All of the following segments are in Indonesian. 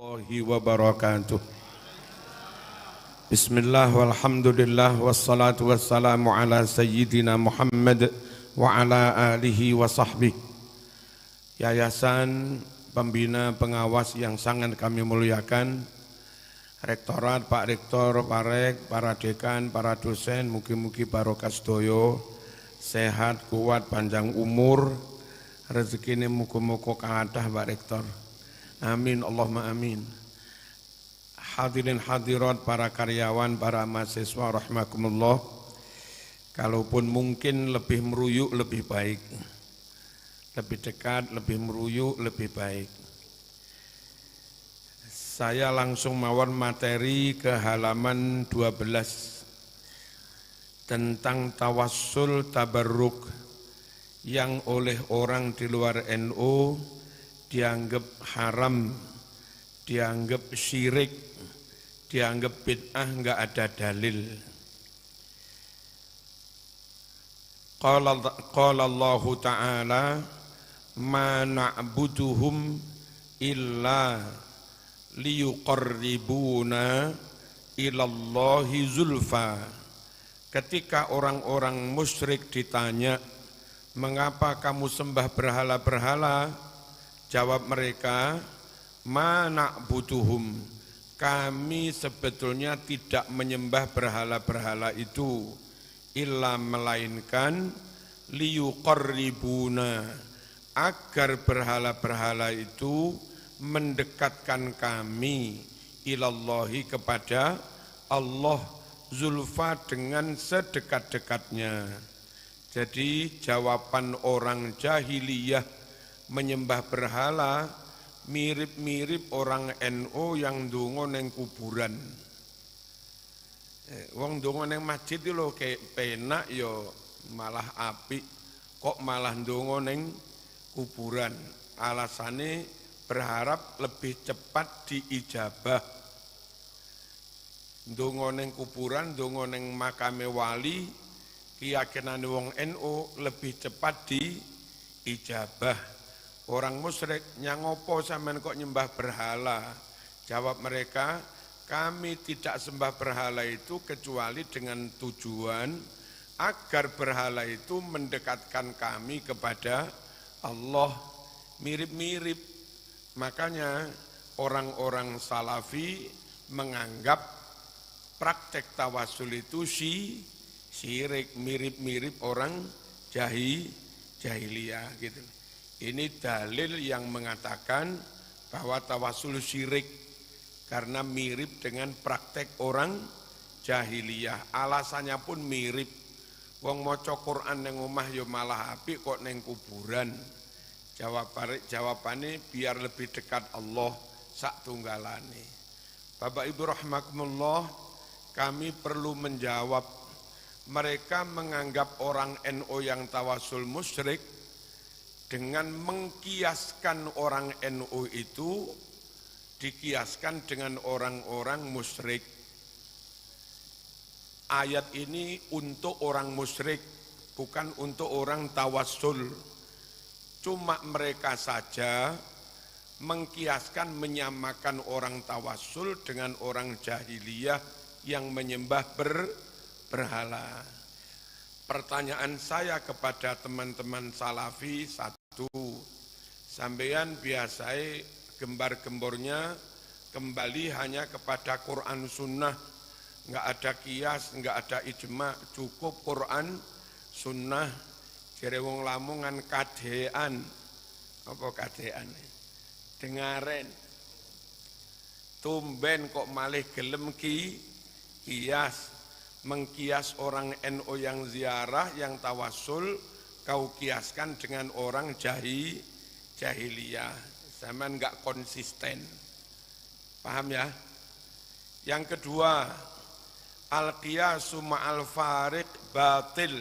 Warahmatullahi wabarakatuh. Bismillah walhamdulillah wassalatu wassalamu ala sayyidina Muhammad wa ala alihi wa sahbihi. Yayasan Pembina Pengawas yang sangat kami muliakan, Rektorat, Pak Rektor, Pak Rek, para dekan, para dosen, mugi-mugi barokah sedaya, sehat, kuat, panjang umur, rezekine muga-muga kathah Pak Rektor. Amin, Allahumma amin. Hadirin hadirat, para karyawan, para mahasiswa rahimakumullah. Kalaupun mungkin lebih meruyuk lebih baik. Lebih dekat, lebih meruyuk lebih baik. Saya langsung mawon materi ke halaman 12 tentang tawassul tabarruk yang oleh orang di luar NU dianggap haram, dianggap syirik, dianggap bid'ah, enggak ada dalil. Qala Allah Ta'ala ma na'buduhum illa liyuqarribuna ilallahi zulfa. Ketika orang-orang musyrik ditanya, mengapa kamu sembah berhala-berhala? Jawab mereka, ma na'buduhum, kami sebetulnya tidak menyembah berhala-berhala itu, illa melainkan liyuqarribuna, agar berhala-berhala itu mendekatkan kami ilallahi, kepada Allah, zulfa, dengan sedekat-dekatnya. Jadi jawaban orang jahiliyah menyembah berhala mirip-mirip orang NU yang ndonga neng kuburan. Wong ndonga neng masjid itu lho kayak penak yo malah apik, kok malah ndonga neng kuburan. Alasane berharap lebih cepat diijabah. Ndonga neng kuburan, ndonga neng makame wali, keyakinane wong NU lebih cepat diijabah. Orang musyrik, nyangopo sampean kok nyembah berhala? Jawab mereka, kami tidak sembah berhala itu kecuali dengan tujuan agar berhala itu mendekatkan kami kepada Allah. Mirip-mirip. Makanya orang-orang salafi menganggap praktek tawasul itu syirik, mirip-mirip orang jahiliyah gitu. Ini dalil yang mengatakan bahwa tawasul syirik karena mirip dengan praktek orang jahiliyah. Alasannya pun mirip. Wong maca Quran neng omah yo malah apik kok neng kuburan. Jawabannya biar lebih dekat Allah sak tunggalane. Bapak Ibu rahimakumullah, kami perlu menjawab. Mereka menganggap orang NU yang tawasul musyrik dengan mengkiaskan orang NU itu dikiaskan dengan orang-orang musyrik. Ayat ini untuk orang musyrik, bukan untuk orang tawassul. Cuma mereka saja mengkiaskan, menyamakan orang tawassul dengan orang jahiliyah yang menyembah berhala. Pertanyaan saya kepada teman-teman salafi, sampeyan biasai gembar-gembornya kembali hanya kepada Quran Sunnah, enggak ada kias, enggak ada ijma, cukup Quran Sunnah. Jere wong Lamongan kadean, apa kadean? Dengaren. Tumben kok malih gelem kias, mengkias orang NU yang ziarah, yang tawasul, kau kiaskan dengan orang jahiliyah. Zaman enggak konsisten. Paham ya? Yang kedua, al-qiyasu ma'al fariq batil.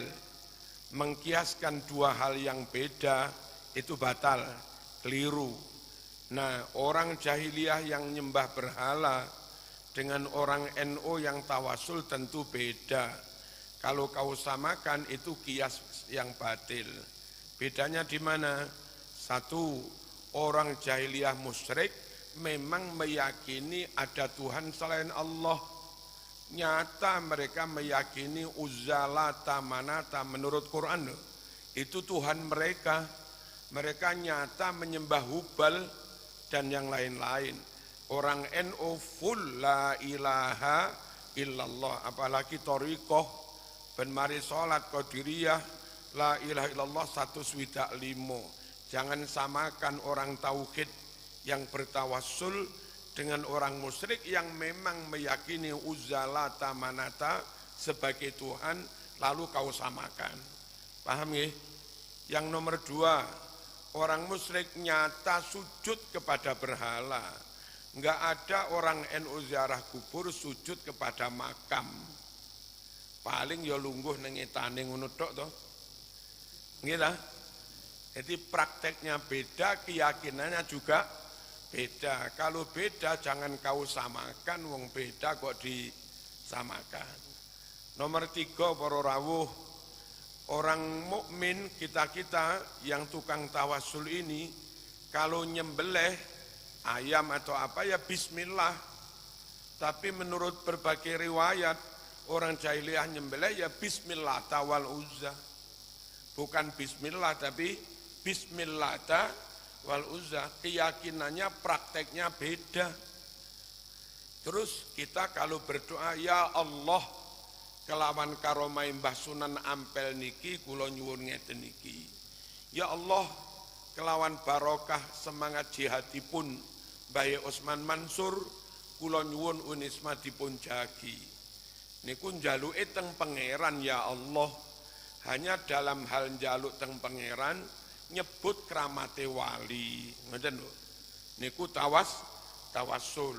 Mengkiaskan dua hal yang beda itu batal, keliru. Nah, orang jahiliyah yang nyembah berhala dengan orang NU yang tawasul tentu beda. Kalau kau samakan itu kias yang batil. Bedanya di mana? Satu, orang jahiliyah musyrik memang meyakini ada Tuhan selain Allah. Nyata mereka meyakini Uzza, Lata, Manata menurut Quran. Itu Tuhan mereka. Mereka nyata menyembah Hubal dan yang lain-lain. Orang NU full la ilaha illallah. Apalagi Thariqah, ben mari salat Qadiriyah, la ilaha illallah 125. Jangan samakan orang tauhid yang bertawassul dengan orang musyrik yang memang meyakini Uzza, Lata, Manata sebagai Tuhan, lalu kau samakan. Paham ya? Yang nomor 2, orang musyrik nyata sujud kepada berhala. Enggak ada orang NU ziarah kubur sujud kepada makam. Paling ya lungguh nang etane ngono tok to. Nggih ta? Jadi prakteknya beda, keyakinannya juga beda. Kalau beda jangan kau samakan, wong beda kok disamakan. Nomor 3 para rawuh, orang mukmin kita-kita yang tukang tawasul ini kalau nyembelih ayam atau apa ya bismillah. Tapi menurut berbagai riwayat orang jahiliyah nyembelih ya bismillah tawal uzza. Bukan bismillah tapi bismillah wal uzza, keyakinannya prakteknya beda. Terus kita kalau berdoa ya Allah kelawan karomai Mbah Sunan Ampel niki kula nyuwun ngeten niki. Ya Allah kelawan barokah semangat jihadipun Mbah Usman Mansur kula nyuwun unisma dipun jagi. Niku njaluke teng pangeran ya Allah. Hanya dalam hal njaluk teng pangeran nyebut kramate wali, ngoten lho. Niku tawassul.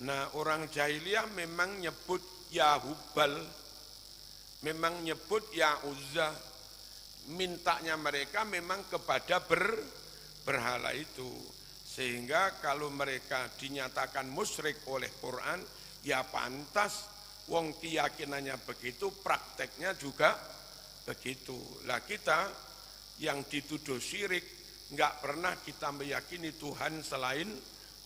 Nah, orang jahiliyah memang nyebut ya Hubal, memang nyebut ya Uzza. Mintanya mereka memang kepada berhala itu. Sehingga kalau mereka dinyatakan musyrik oleh Quran, ya pantas wong keyakinannya begitu, prakteknya juga begitu. Lah kita yang dituduh syirik, enggak pernah kita meyakini Tuhan selain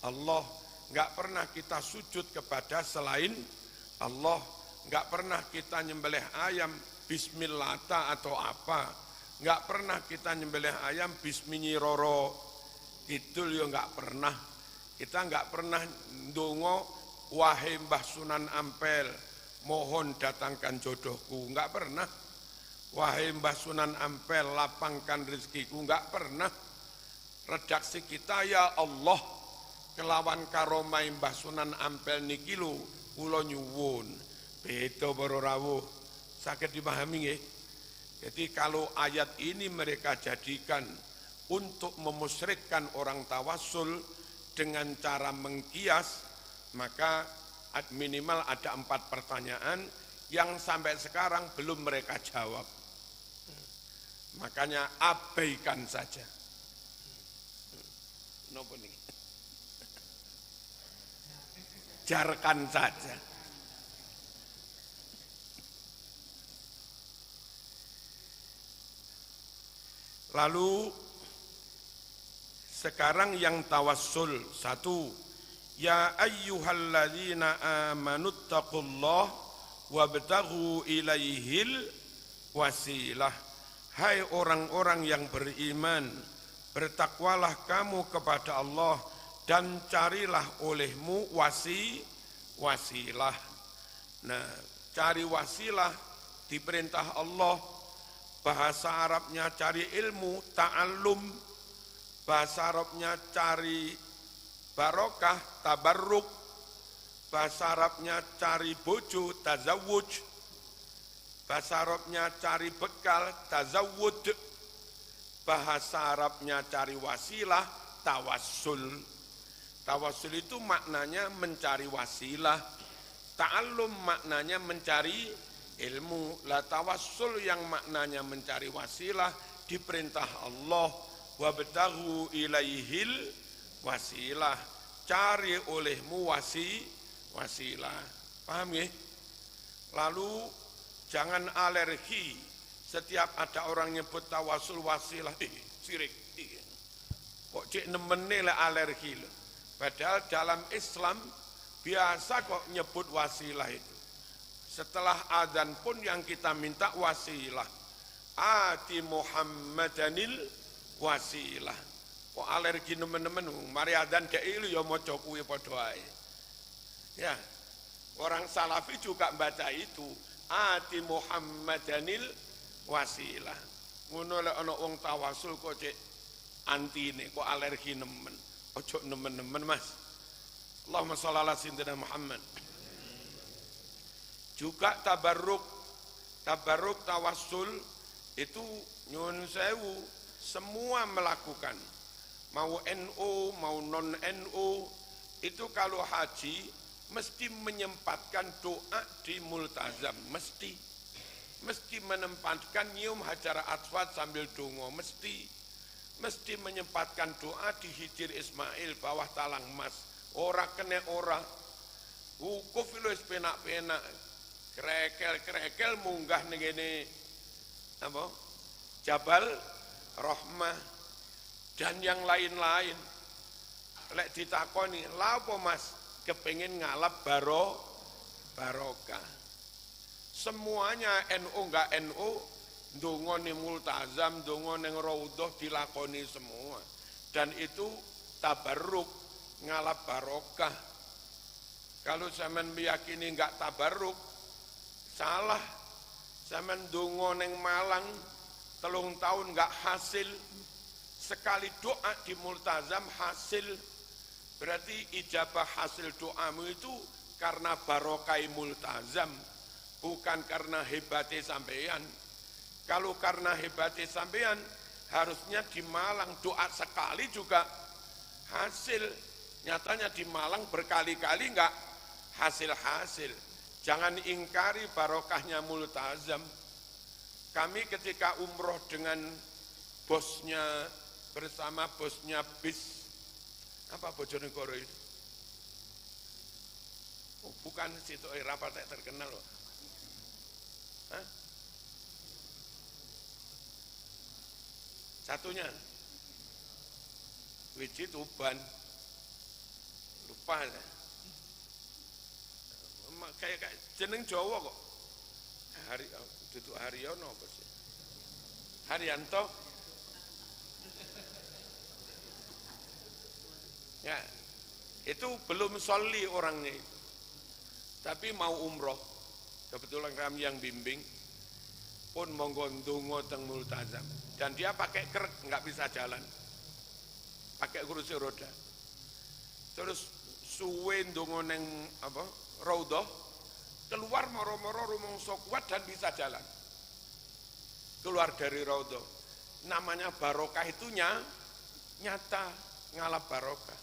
Allah, enggak pernah kita sujud kepada selain Allah, enggak pernah kita nyembelih ayam bismillah atau apa, enggak pernah kita nyembelih ayam bisminyiroro kidul ya enggak pernah. Kita enggak pernah ndonga wahai Mbah Sunan Ampel mohon datangkan jodohku, enggak pernah. Wahai Mbah Sunan Ampel lapangkan rezekiku, enggak pernah. Redaksi kita ya Allah kelawan karomai Mbah Sunan Ampel niki lho kula nyuwun. Beda para rawuh. Saged dipahami nggih? Jadi kalau ayat ini mereka jadikan untuk memusyrikkan orang tawasul dengan cara mengkias, maka minimal ada 4 pertanyaan yang sampai sekarang belum mereka jawab. Makanya abaikan saja. Nopo nih? Jarkan saja. Lalu sekarang yang tawassul 1, ya ayyuhalladzina amanuttaqullah wabtaghu ilaihil wasilah. Hai orang-orang yang beriman, bertakwalah kamu kepada Allah dan carilah olehmu wasilah. Nah, cari wasilah diperintah Allah. Bahasa Arabnya cari ilmu, ta'allum. Bahasa Arabnya cari barokah, tabarruk. Bahasa Arabnya cari bojo, tazawuj. Bahasa Arabnya cari bekal, tazawud. Bahasa Arabnya cari wasilah, tawassul. Tawassul itu maknanya mencari wasilah. Ta'allum maknanya mencari ilmu. La tawassul yang maknanya mencari wasilah diperintah Allah. Wabtaghu ilaihil wasilah. Cari olehmu wasilah. Paham ya? Lalu jangan alergi setiap ada orang nyebut tawasul wasilah, syirik. Kok cek nemene lah alergi. Padahal dalam Islam biasa kok nyebut wasilah itu. Setelah adzan pun yang kita minta wasilah. Ati Muhammadanil wasilah. Kok alergi nemen-nemen, mari adzan kei lu ya maca kuwi padha ae. Ya. Orang Salafi juga baca itu. Ati Muhammadanil wasilah. Ngono lek ana wong tawasul kok cek antine, kok alergi nemen. Ojo nemen-nemen Mas. Allahumma shalli ala sayyidina Muhammad. Juga tabarruk tawassul itu nyuwun sewu semua melakukan. Mau NU, mau non NU, itu kalau haji mesti menyempatkan doa di multazam, mesti menempatkan nyium hajar aswad sambil dongo, mesti menyempatkan doa di Hijir Ismail bawah talang emas. Ora kene ora wukuf wis penak-penak krekel munggah ning ngene apa Jabal Rahmah dan yang lain-lain. Lek ditakoni, lha apa Mas kepengin ngalap barokah. Semuanya NU enggak NU ndonga ning multazam, ndonga ning raudhah dilakoni semua. Dan itu tabarruk, ngalap barokah. Kalau sampean meyakini enggak tabarruk, salah. Sampean ndonga ning Malang 3 tahun enggak hasil, sekali doa di multazam hasil. Berarti ijabah hasil doamu itu karena barokai multazam, bukan karena hebatnya sampean. Kalau karena hebatnya sampean, harusnya di Malang doa sekali juga hasil. Nyatanya di Malang berkali-kali enggak hasil-hasil. Jangan ingkari barokahnya multazam. Kami ketika umroh dengan bosnya, bersama bosnya bis, apa Bojonegoro itu? Oh, bukan situ rapat terkenal loh. Hah? Satunya Wiji Tuban, lupa ya. Kayak jeneng Jawa kok. Duduk Haryono apa sih? Haryanto. Ya, itu belum sholli orangnya itu. Tapi mau umroh. Kebetulan kami yang bimbing pun monggo ndonga teng multazam. Dan dia pakai kerek, nggak bisa jalan. Pakai kursi roda. Terus suwe ndonga neng apa? Raudhah, keluar moro-moro rumangsa kuat dan bisa jalan. Keluar dari raudhah. Namanya barokah itu nyata, ngalap barokah.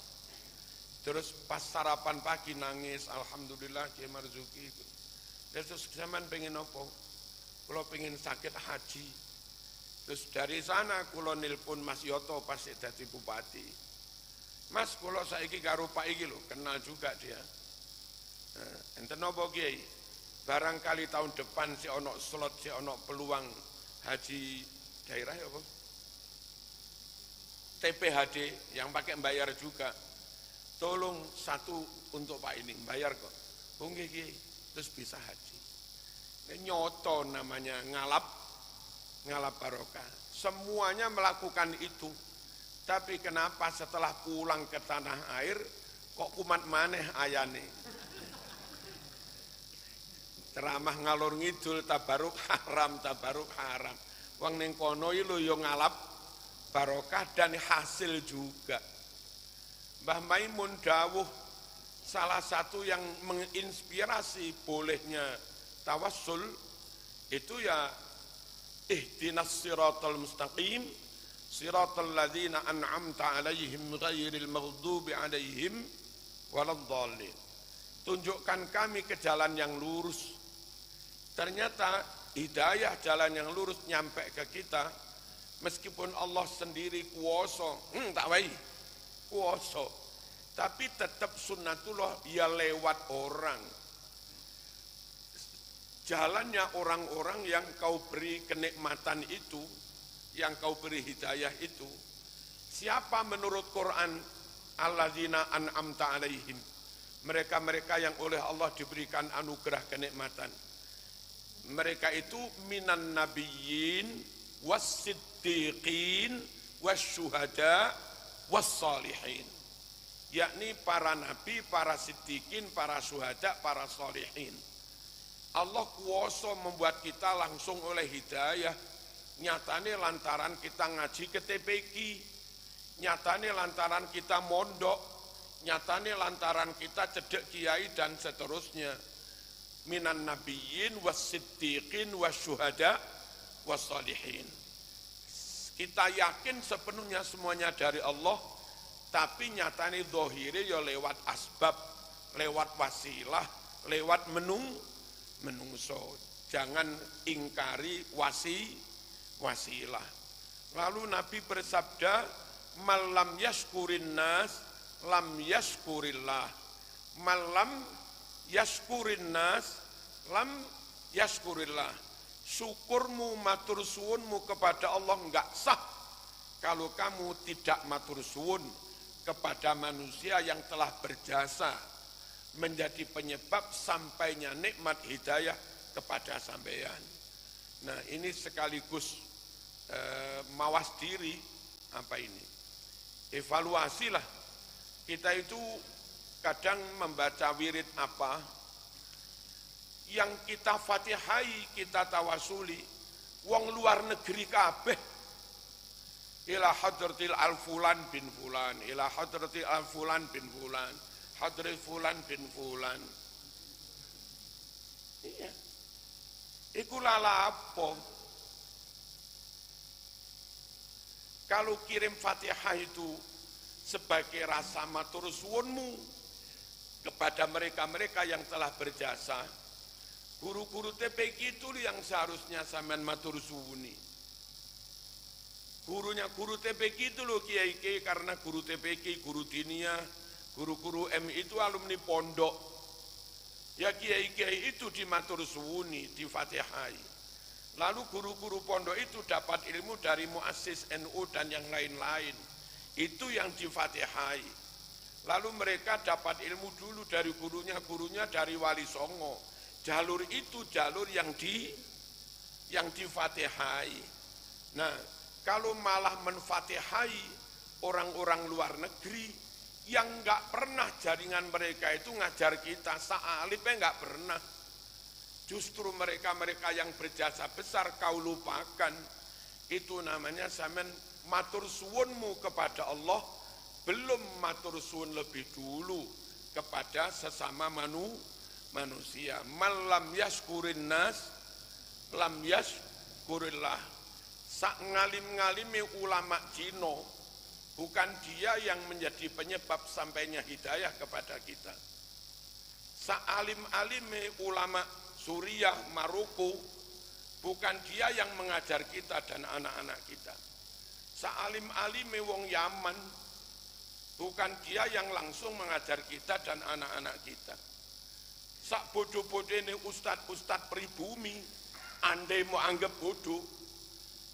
Terus pas sarapan pagi nangis, alhamdulillah Kiai Marzuki. Terus zaman pengen apa? Kalau pengen sakit haji. Terus dari sana kula nilpun Mas Yoto pas dadi bupati. Mas kula saiki karo Pak iki lho, kenal juga dia. Enten apa Kiai? Barangkali tahun depan si ono slot, si ono peluang haji daerah ya apa? TPHD yang pakai bayar juga. Tolong satu untuk Pak ini, bayar kok. Oh nggih Kiai, terus bisa haji. Ini nyoto namanya ngalap barokah. Semuanya melakukan itu. Tapi kenapa setelah pulang ke tanah air kok kumat maneh ayane? Ceramah ngalor ngidul tabaruk haram. Wong ning kono iki lho ya ngalap barokah dan hasil juga. Mbah Maimun dawuh salah satu yang menginspirasi bolehnya tawassul itu ya ihdinas siratal mustaqim siratal ladzina an'amta 'alaihim ghairil maghdubi 'alaihim waladdallin. Tunjukkan kami ke jalan yang lurus. Ternyata hidayah jalan yang lurus nyampe ke kita meskipun Allah sendiri kuasa, tak wae kuasa. Tapi tetap sunnatullah ya lewat orang. Jalannya orang-orang yang kau beri kenikmatan itu, yang kau beri hidayah itu. Siapa menurut Quran alladzina an'amta alaihim, mereka-mereka yang oleh Allah diberikan anugerah kenikmatan. Mereka itu minan nabiyyin was-siddiqin was-syuhada was-salihin, yakni para nabi, para siddiqin, para syuhada, para salihin. Allah kuasa membuat kita langsung oleh hidayah. Nyatane lantaran kita ngaji ke TPQ, nyatane lantaran kita mondok, nyatane lantaran kita cedek kiai dan seterusnya. Minan nabiyyin was-siddiqin was-syuhada was-salihin. Kita yakin sepenuhnya semuanya dari Allah, tapi nyatane zahire ya lewat asbab, lewat wasilah, lewat menungso. Jangan ingkari wasilah. Lalu Nabi bersabda, malam yaskurin nas lam yaskurillah, malam yaskurin nas lam yaskurillah. Syukurmu, matur suwunmu kepada Allah enggak sah kalau kamu tidak matur suwun kepada manusia yang telah berjasa menjadi penyebab sampainya nikmat hidayah kepada sampeyan. Nah, ini sekaligus mawas diri, apa ini? Evaluasilah. Kita itu kadang membaca wirid apa yang kita fatihai, kita tawasuli, wong luar negeri kabeh, ila hadratil al-fulan bin fulan, ila hadratil al-fulan bin fulan, hadrat fulan bin fulan. Iya. Iku lala apa? Kalau kirim fatihah itu sebagai rasa matur suwunmu kepada mereka-mereka yang telah berjasa, guru-guru TPQ itu yang seharusnya sampean matur suwuni. Gurunya guru TPQ itu loh kiai-kiai, karena guru TPQ, guru diniyah, guru-guru MI itu alumni pondok. Ya kiai-kiai itu dimatur suwuni, difatihai. Lalu guru-guru pondok itu dapat ilmu dari muassis NU dan yang lain-lain. Itu yang difatihai. Lalu mereka dapat ilmu dulu dari gurunya dari Wali Songo. Jalur itu jalur yang difatihai. Nah, kalau malah menfatihai orang-orang luar negeri yang enggak pernah jaringan mereka itu ngajar kita, sa'alipnya enggak pernah. Justru mereka-mereka yang berjasa besar kau lupakan. Itu namanya sampean matur suwunmu kepada Allah, belum matur suwun lebih dulu kepada sesama manusia. Malam yaskurin nas lam yaskurillah. Sak ngalim-ngalimi ulama Cino, bukan dia yang menjadi penyebab sampainya hidayah kepada kita. Sak alim-alimi ulama Suriah, Maroko, bukan dia yang mengajar kita dan anak-anak kita. Sak alim-alimi wong Yaman, bukan dia yang langsung mengajar kita dan anak-anak kita. Sak bodoh-bodohnya ustad-ustad pribumi, andai mau anggap bodoh,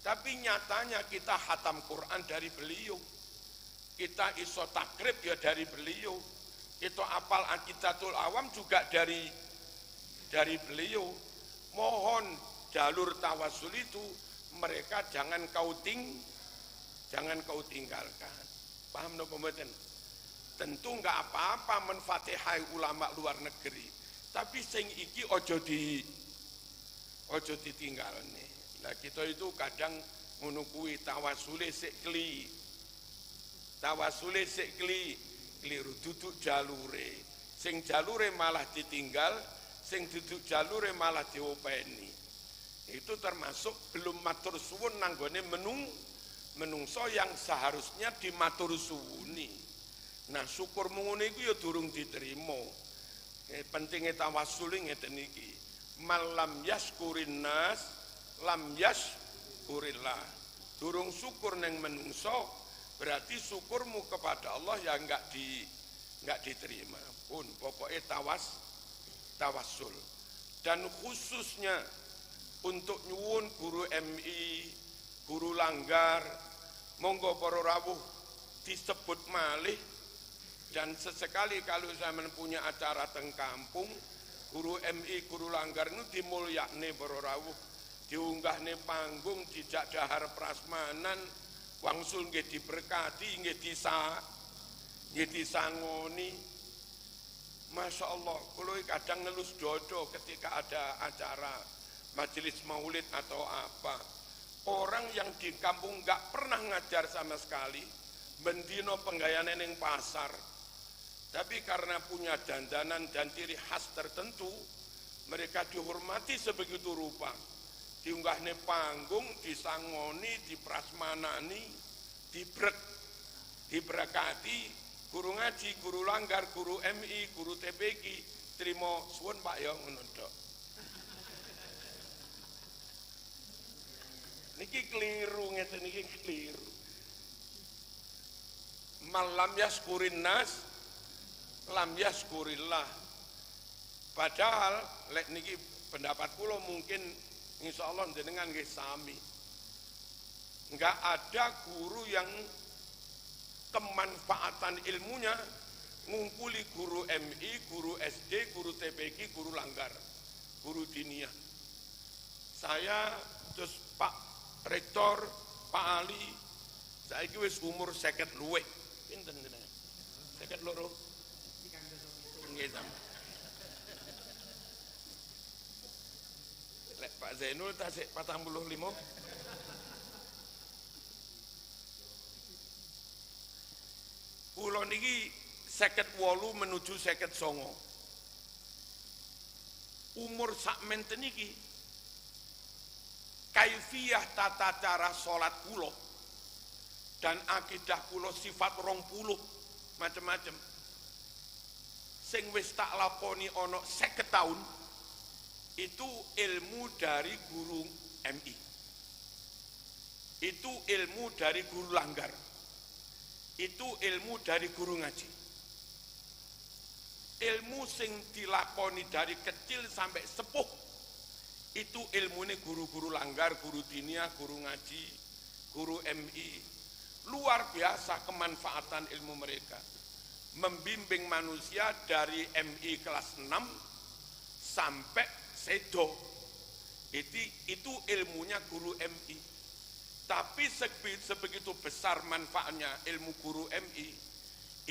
tapi nyatanya kita khatam Quran dari beliau, kita iso takrib ya dari beliau, kita apal Aqidatul Awam juga dari beliau. Mohon jalur tawasul itu mereka jangan kau tinggalkan. Paham no pembetan? Tentu enggak apa-apa menfatihai ulama luar negeri, tapi sing iki ojo ditinggalne. Nah, kita itu kadang menukui tawasule sekli, keliru duduk jalure, sing jalure malah ditinggal, sing duduk jalure malah diopeni. Itu termasuk belum matur suwun nanggone menungso yang seharusnya dimatur suwuni. Nah, syukur ngono iku ya durung diterima. Pentingnya tawasul ngeten iki. Malam yaskurin nas lam yaskurillah. Durung syukur neng menungso, berarti syukurmu kepada Allah ya enggak diterima pun. Pokoknya tawasul. Dan khususnya untuk nyuwun guru MI, guru langgar, monggo para rawuh disebut malih Dan sesekali kalau saya punya acara teng kampung, guru MI, guru Langgar itu dimulyakne para rawuh, diunggahne panggung, dijak dahar prasmanan, wangsul nggih diberkati, nggih disangoni. Masya Allah, kalau kadang ngelus dodo ketika ada acara majelis maulid atau apa. Orang yang di kampung nggak pernah ngajar sama sekali, bendino penggayaan ning pasar. Tapi karena punya dandanan dan ciri khas tertentu, mereka dihormati sebegitu rupa. Diunggahne panggung, disangoni, diprasmanani, diberkati, guru ngaji, guru Langgar, guru MI, guru TPQ, terima suwun Pak ya ngono tok. Niki keliru ngeten niki keliru. Malam yaskurin nas lam yaskurillah. Padahal lek niki pendapat kula mungkin insyaallah jenengan nggih sami. Enggak ada guru yang kemanfaatan ilmunya ngumpuli guru MI, guru SD, guru TPQ, guru Langgar, guru diniyah. Saya terus Pak Rektor, Pak Ali, saiki wis umur 50 luwih. Pinten jenengan? 52. Lek Pak Zainul tasik 45. Kula niki 58 menuju 59. Umur sakmenten niki kaifiyah tata cara salat kula dan akidah kula sifat 20 macam-macam. Sing wis tak lakoni ana 50 tahun itu ilmu dari guru MI, itu ilmu dari guru Langgar, itu ilmu dari guru ngaji. Ilmu sing dilakoni dari kecil sampai sepuh itu ilmune guru-guru Langgar, guru diniyah, guru ngaji, guru MI. Luar biasa kemanfaatan ilmu mereka. Membimbing manusia dari MI kelas 6 sampai sedo. Itu ilmunya guru MI. Tapi sebegitu besar manfaatnya ilmu guru MI,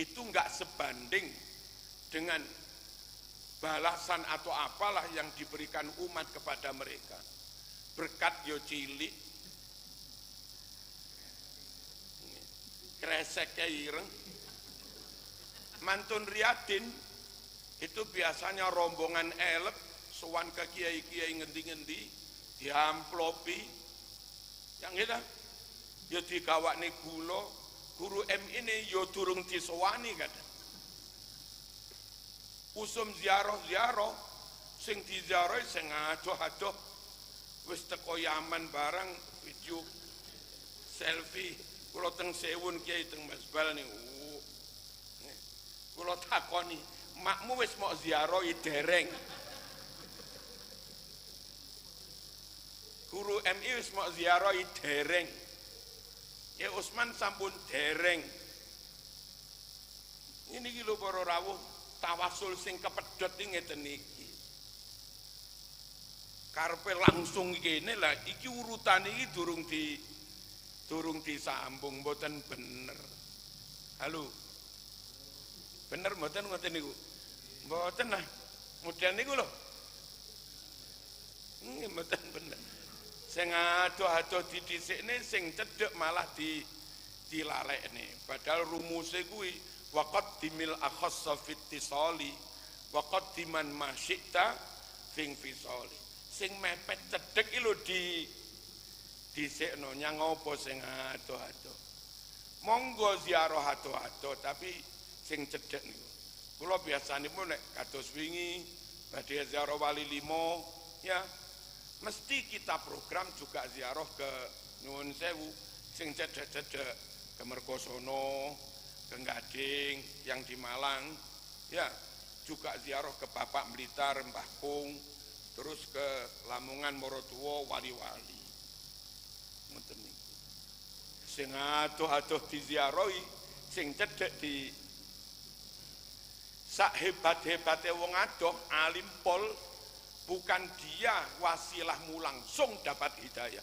itu enggak sebanding dengan balasan atau apalah yang diberikan umat kepada mereka. Berkat yo cilik, kresek ireng. Mantun Riyadin itu biasanya rombongan elep sowan ke kiai-kiai ngendi-ngendi diamplopi yang kita ya digawakne gula. Guru M ini ya durung disowani kadang. Usum ziarah-ziarah sing diziarahi sing adoh-adoh wis teko Yaman barang video selfie. Kula teng Sewun kiai teng Masbal niku. Kula takoni, makmu wis mau ziarahi dereng. Guru MI wis mau ziarahi dereng. Ya Usman sampun dereng. Ini iki lho para rawuh, tawasul sing kepedhot iki ngeten iki. Karepe langsung kene lah iki urutane iki durung disambung mboten bener. Halo. Bener mboten ngoten niku? Mboten lah. Model niku lho. Mboten bener. Sing adoh-adoh didhisikne sing cedhek malah dilalekne. Padahal rumuse kuwi waqad dimil akhassa fit tisali waqad diman masyita fing fisali. Sing mepet cedhek iki lho dhisikno nyang apa sing adoh-adoh. Monggo ziarah adoh-adoh tapi sing cedhek niku. Kula biasanipun nek kados wingi badhe ziarah Wali Limo ya mesti kita program juga ziarah ke Nyuwun Sewu sing cedhek-cedhek ke Mergosono, ke Gading yang di Malang ya juga ziarah ke Bapak Blitar, Mbah Kung, terus ke Lamongan, Morotuwo, wali-wali. Ngoten niku. Sing adoh-adoh diziarahi, sing cedhek sak hebat-hebate wong adoh alim pol, bukan dia wasilahmu langsung dapat hidayah.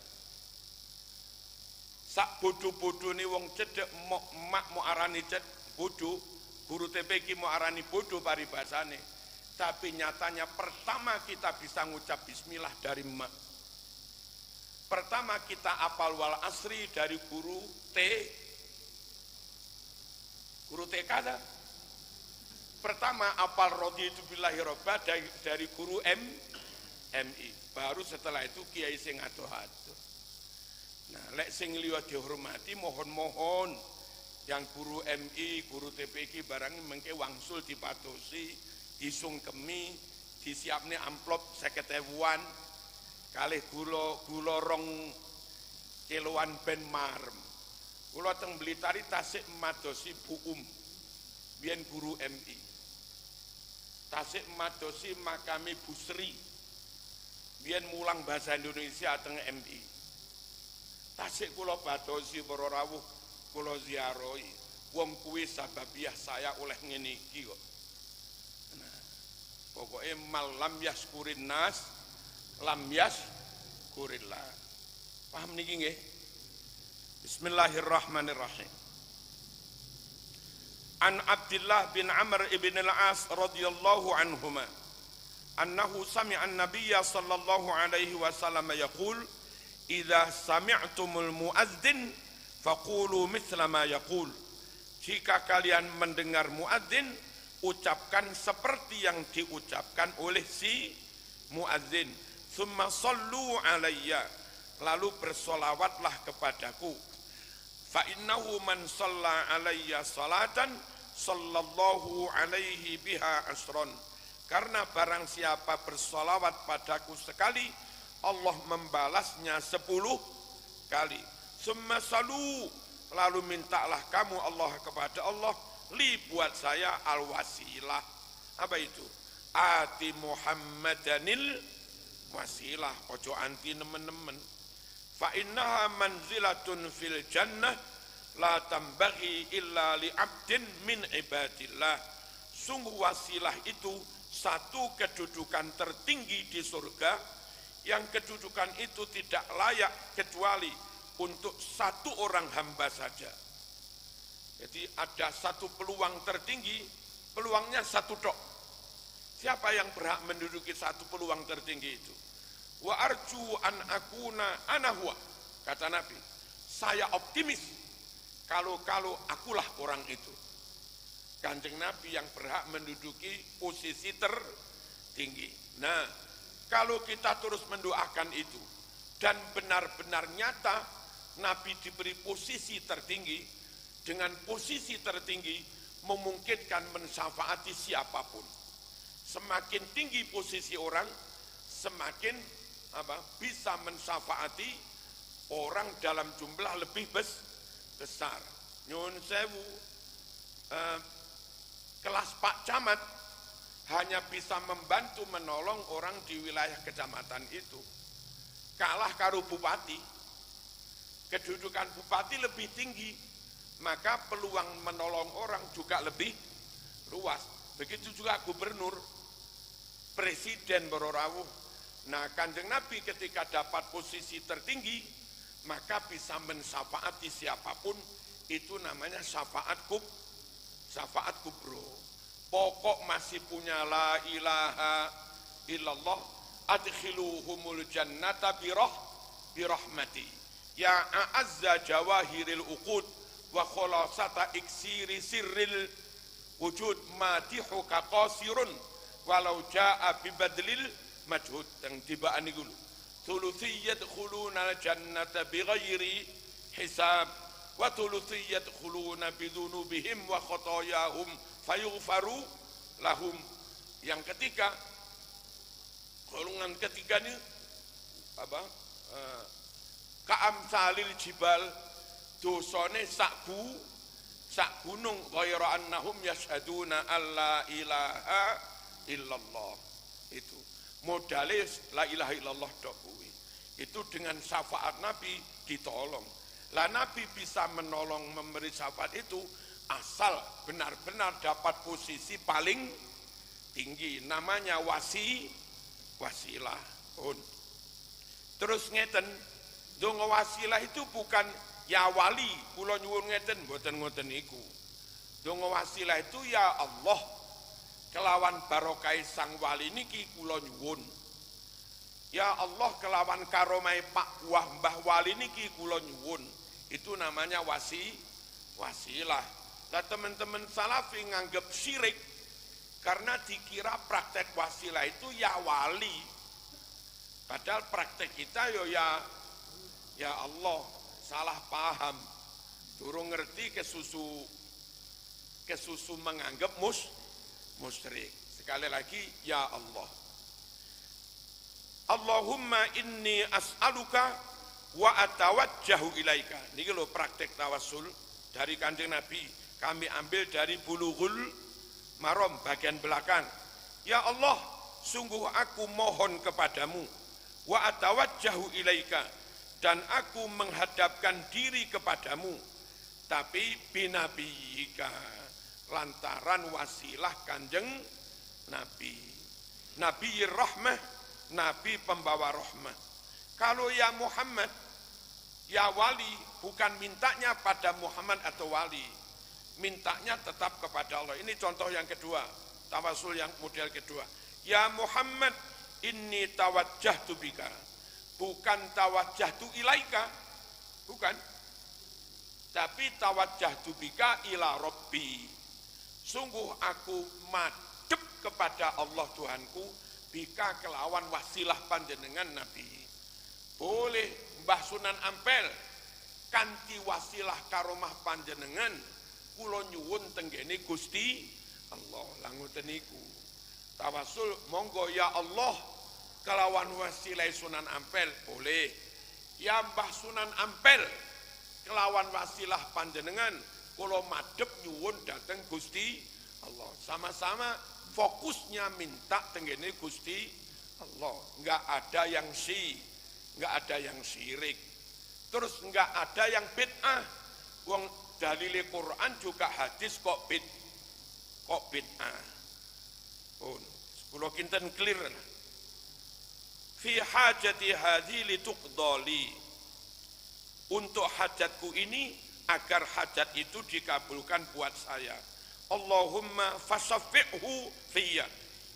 Sak bodoh-bodoh nih wong cedek mak mau arani ced bodoh, guru TPQ mau arani bodoh paribasane. Tapi nyatanya pertama kita bisa ngucap bismillah dari mak. Pertama kita apal wal asri dari guru TK ada. Pertama apal raditu billahi robba dari guru MI. Baru setelah itu kiai sing adoh-adoh. Nah, lek sing liya dihormati mohon-mohon yang guru MI, guru TPQ barang mengke wangsul dipatosi, disungkemi, disiapne amplop 50.000-an kalih gula rong kiloan ben marem. Kula teng Blitari tasik madosi Bu biyen guru MI. Tasik madosi makami Bu Sri. Biyen mulang bahasa Indonesia teng MI. Tasik kula badosi para rawuh kula ziarahi. Wong kuwi sababiah saya oleh ngene iki kok. Nah, pokoke malam yaskurin nas lam yaskurillah. Paham niki nggih? Bismillahirrahmanirrahim. An Abdullah bin Amr ibn al-As radhiyallahu anhuma annahu sami'a an-nabiyya sallallahu alaihi wasallam yaqul idza sami'tumul muadzin faqulu mithla ma yaqul. Jika kalian mendengar muadzin, ucapkan seperti yang diucapkan oleh si muadzin. Tsumma sallu alayya, lalu bersolawatlah kepadaku. Fa innahu man shalla alayya salatan sallallahu alaihi biha asron. Karena barang siapa bersolawat padaku sekali, Allah membalasnya 10 kali. Summa salu, lalu mintalah kamu Allah kepada Allah, li buat saya al-wasilah. Apa itu? Ati Muhammadanil wasilah, ojo anti nemen-nemen. Fa innaha manzilatun fil jannah la tambaghi illa li abdin min ibadillah. Sungguh wasilah itu satu kedudukan tertinggi di surga, yang kedudukan itu tidak layak kecuali untuk satu orang hamba saja. Jadi ada satu peluang tertinggi, peluangnya satu tok. Siapa yang berhak menduduki satu peluang tertinggi itu? Wa arju an akuna ana huwa, kata Nabi, saya optimis kalau akulah orang itu. Kanjeng Nabi yang berhak menduduki posisi tertinggi. Nah, kalau kita terus mendoakan itu dan benar-benar nyata Nabi diberi posisi tertinggi, dengan posisi tertinggi memungkinkan mensyafaati siapapun. Semakin tinggi posisi orang, semakin bisa mensyafaati orang dalam jumlah lebih besar. Nyun sewu, kelas Pak Camat hanya bisa membantu menolong orang di wilayah kecamatan itu. Kalah karo bupati, kedudukan bupati lebih tinggi, maka peluang menolong orang juga lebih luas. Begitu juga gubernur, presiden Bororawuh. Nah, Kanjeng Nabi ketika dapat posisi tertinggi, maka bisa mensyafaati siapapun, itu namanya syafaat kubro. Pokok masih punya la ilaha illallah, adkhiluhumul jannata birahmati. Ya a'azza jawahiril uqud wa khulasata iksiri sirril wujud matihuka qasirun walau ja'a bibadlil majhud. Yang tibaan ini dulu. Thuluthi yadkhuluna jannata bighairi hisab wa thuluthi yadkhuluna bidhunubihim wa khotoyahum fayughfaru lahum. Yang ketiga, golongan ketiga ini ka'amsalil jibal, dosane sak gunung, ghayra annahum yashhaduna alla ilaha illallah. Itu modale la ilaha illallah tok kuwi. Itu dengan syafaat Nabi ditolong. Lah Nabi bisa menolong memberi syafaat itu asal benar-benar dapat posisi paling tinggi, namanya wasilah. Terus ngeten, donga wasilah itu bukan ya wali, kula nyuwun ngeten, mboten ngoten niku. Donga wasilah itu ya Allah, kelawan barokah sang wali niki kula nyuwun. Ya Allah, kelawan karomai Pak Wah Mbah Wali niki kula nyuwun. Itu namanya wasilah. Nah teman-teman salafi nganggep syirik karena dikira praktek wasilah itu ya wali. Padahal praktek kita ya Allah, salah paham. Durung ngerti kesusu menganggap musyrik. Sekali lagi ya Allah. Allahumma inni as'aluka wa atawajjahu ilaika. Niki lho praktek tawassul dari Kanjeng Nabi. Kami ambil dari Bulughul Maram bagian belakang. Ya Allah, sungguh aku mohon kepadamu, wa atawajjahu ilaika, dan aku menghadapkan diri kepadamu, tapi binabiyika, lantaran wasilah Kanjeng Nabi. Nabi rahmah, Nabi pembawa rahmah. Kalau ya Muhammad, ya wali, bukan mintanya pada Muhammad atau wali, mintanya tetap kepada Allah. Ini contoh yang kedua, tawasul yang model kedua. Ya Muhammad, inni tawajjahtu bika, bukan tawajjahtu ilaika, bukan, tapi tawajjahtu bika ila Rabbi. Sungguh aku madhep kepada Allah Tuhanku, bika kelawan wasilah panjenengan Nabi. Boleh Mbah Sunan Ampel kanthi wasilah karomah panjenengan kula nyuwun tenggene Gusti Allah. Lah ngoten niku. Tawasul monggo ya Allah kelawan wasilah Sunan Ampel boleh. Ya Mbah Sunan Ampel kelawan wasilah panjenengan kula madhep nyuwun dhateng Gusti Allah. Sama-sama fokusnya minta tenggene Gusti Allah. Enggak ada yang enggak ada yang syirik. Terus enggak ada yang bid'ah. Wong dalile Quran juga hadis kok bid'ah. Kula kinten clear. Fi hajati hadhi lituqdali. Untuk hajatku ini agar hajat itu dikabulkan buat saya. Allahumma fasaffi'hu fiyya.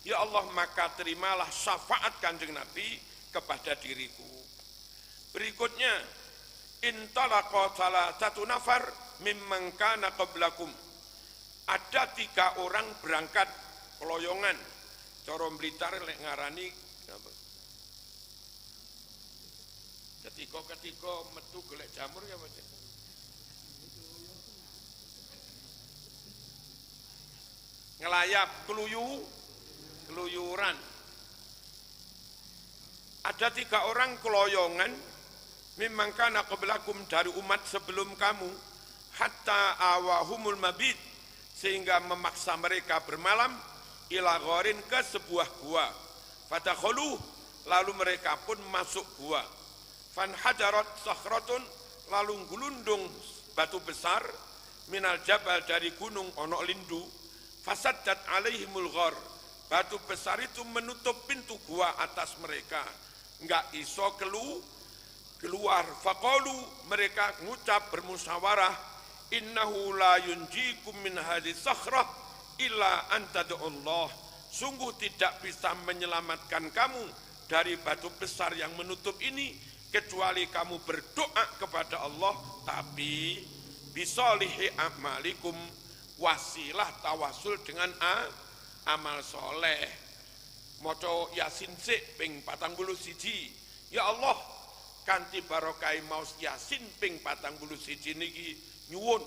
Ya Allah, maka terimalah syafaat Kanjeng Nabi kepada diriku. Berikutnya, intalaqa salasatu nafar mimman kana qablakum. Ada 3 orang berangkat keloyongan. Cara Blitar lek ngarani apa? Ketika metu golek jamur ya Mas. Ngelayap keluyuran. Ada 3 orang keloyongan mimman kana qablakum dari umat sebelum kamu, hatta awahumul mabit, sehingga memaksa mereka bermalam ila gharin, ke sebuah gua. Fadakhulu, lalu mereka pun masuk gua. Fanhajarat sakhratun, lalu gulundung batu besar minal jabal, dari gunung ono lindu. Fasaddat alaihimul ghar, batu besar itu menutup pintu gua atas mereka, enggak iso keluar. Faqalu, mereka ngucap bermusyawarah, innahu la yunjikum min hadhihi sakhrah illa antadullah, sungguh tidak bisa menyelamatkan kamu dari batu besar yang menutup ini kecuali kamu berdoa kepada Allah. Tapi bisolihi amalikum, wasilah tawasul dengan amal soleh. Moco Yasin sik ping 41. Ya Allah, kanthi barokai maos Yasin ping 41 niki nyuwun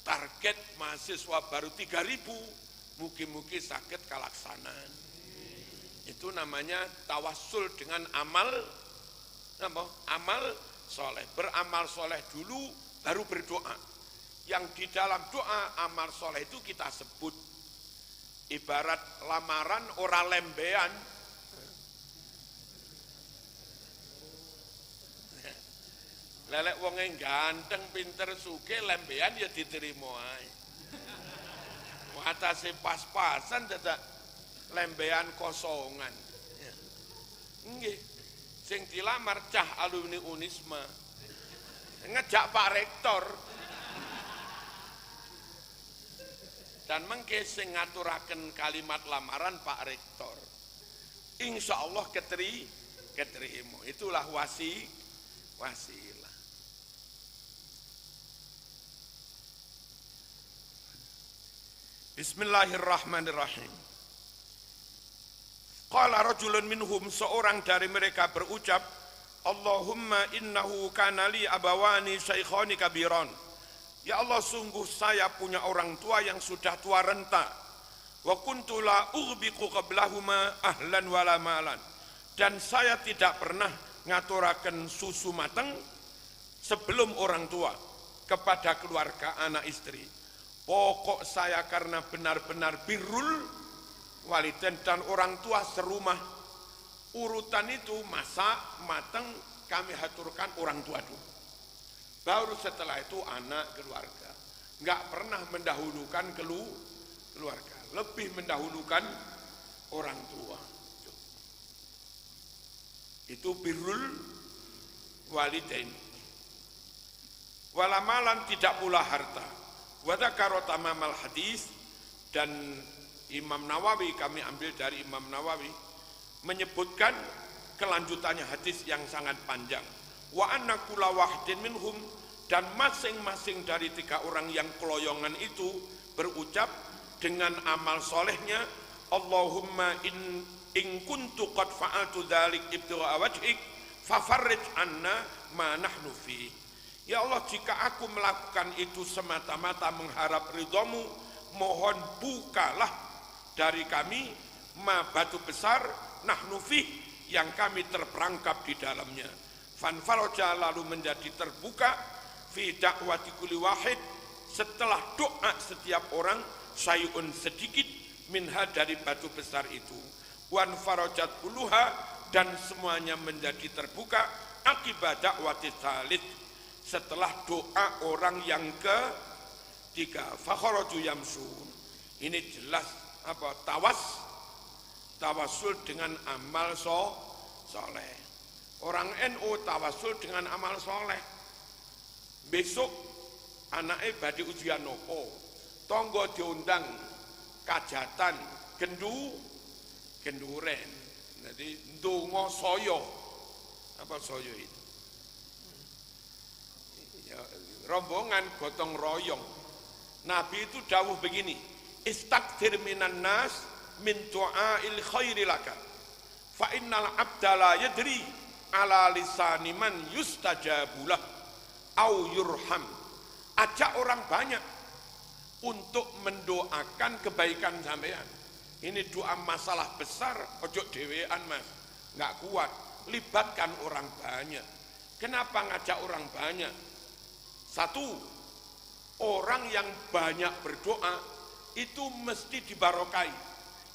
target mahasiswa baru 3.000, mugi-mugi sakit kalaksanaan. Itu namanya tawassul dengan amal soleh. Beramal soleh dulu baru berdoa. Yang di dalam doa amal soleh itu kita sebut ibarat lamaran ora lembean. Lelek wong ganteng pinter sugih lembean ya diterima ae. Atase pas-pasan dadak lembean kosongan. Ya. Nggih. Sing dilamar cah alumni Unisma. Ngejak Pak Rektor. Dan mengke sing ngaturaken kalimat lamaran Pak Rektor. Insya Allah keterima. Itulah wasilah. Bismillahirrahmanirrahim. Qala rajulun minhum, seorang dari mereka berucap, Allahumma innahu kana li abawani syaikhani kabiran. Ya Allah, sungguh saya punya orang tua yang sudah tua renta. Wa kuntu la ughbiqu qablahuma ahlan wala malan. Dan saya tidak pernah ngaturaken susu mateng sebelum orang tua kepada keluarga anak istri. Pokok saya karena benar-benar birrul walidain dan orang tua serumah. Urutan itu masak, mateng, kami haturkan orang tua dulu. Baru setelah itu anak, keluarga. Enggak pernah mendahulukan keluarga. Lebih mendahulukan orang tua. Itu birrul walidain. Walamalan, tidak pula harta. Wadakaro tamamal hadis, dan Imam Nawawi, kami ambil dari Imam Nawawi, menyebutkan kelanjutannya hadis yang sangat panjang. Wa anna kulla wahidin minhum, dan masing-masing dari 3 orang yang keloyongan itu berucap dengan amal solehnya, Allahumma in kuntu qad fa'altu dzalik ibtigha'a wajhik fafarrij anna ma nahnu fi. Ya Allah, jika aku melakukan itu semata-mata mengharap ridhamu, mohon bukalah dari kami ma batu besar nahnu fi, yang kami terperangkap di dalamnya. Fanfaraja, lalu menjadi terbuka fi da'wati kulli wahid, setelah doa setiap orang, sayun sedikit minha, dari batu besar itu. Wan farajat puluha, dan semuanya menjadi terbuka akibat dakwati salit, setelah doa orang yang ketiga. Fakharaju yamsun. Ini jelas apa? Tawasul dengan amal soleh. Orang NU tawasul dengan amal soleh. Besok anaknya badhe ujian nopo, tonggo diundang kajatan genduren. Jadi ndonga soyo. Apa soyo itu? Ya, rombongan gotong royong. Nabi itu dawuh begini, istakthir minan nas min du'ail khairi laka fa innal abda la yadri ala lisani man yustajabulah au yurham. Ajak orang banyak untuk mendoakan kebaikan sampean. Ini doa masalah besar, ojo dewean mas, nggak kuat. Libatkan orang banyak. Kenapa ngajak orang banyak? Satu, orang yang banyak berdoa itu mesti dibarokai.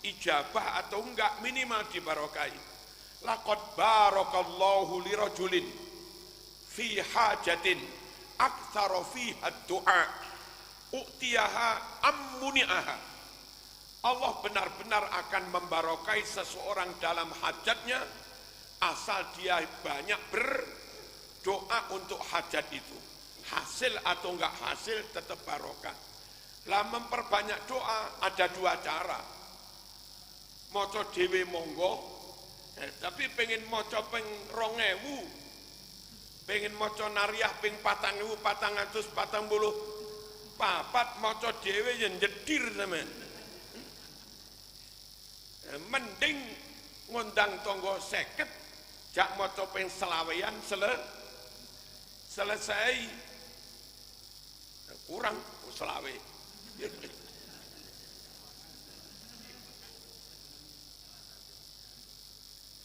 Ijabah atau enggak, minimal dibarokai. Laqad barakallahu lirajulin fi hajatin aktsara fiha du'a u'tiyaha ammuni'aha. Allah benar-benar akan membarokai seseorang dalam hajatnya asal dia banyak berdoa untuk hajat itu. Hasil atau enggak hasil tetap barokah. Lah memperbanyak doa ada 2 cara. Maca dhewe monggo, tapi pengen maca ping 2000, pengen maca nariyah ping 4444, maca dhewe yen jedir sampean. Mending ngundang tonggo 50, jak maca ping selawean selesai. Kurang selawe.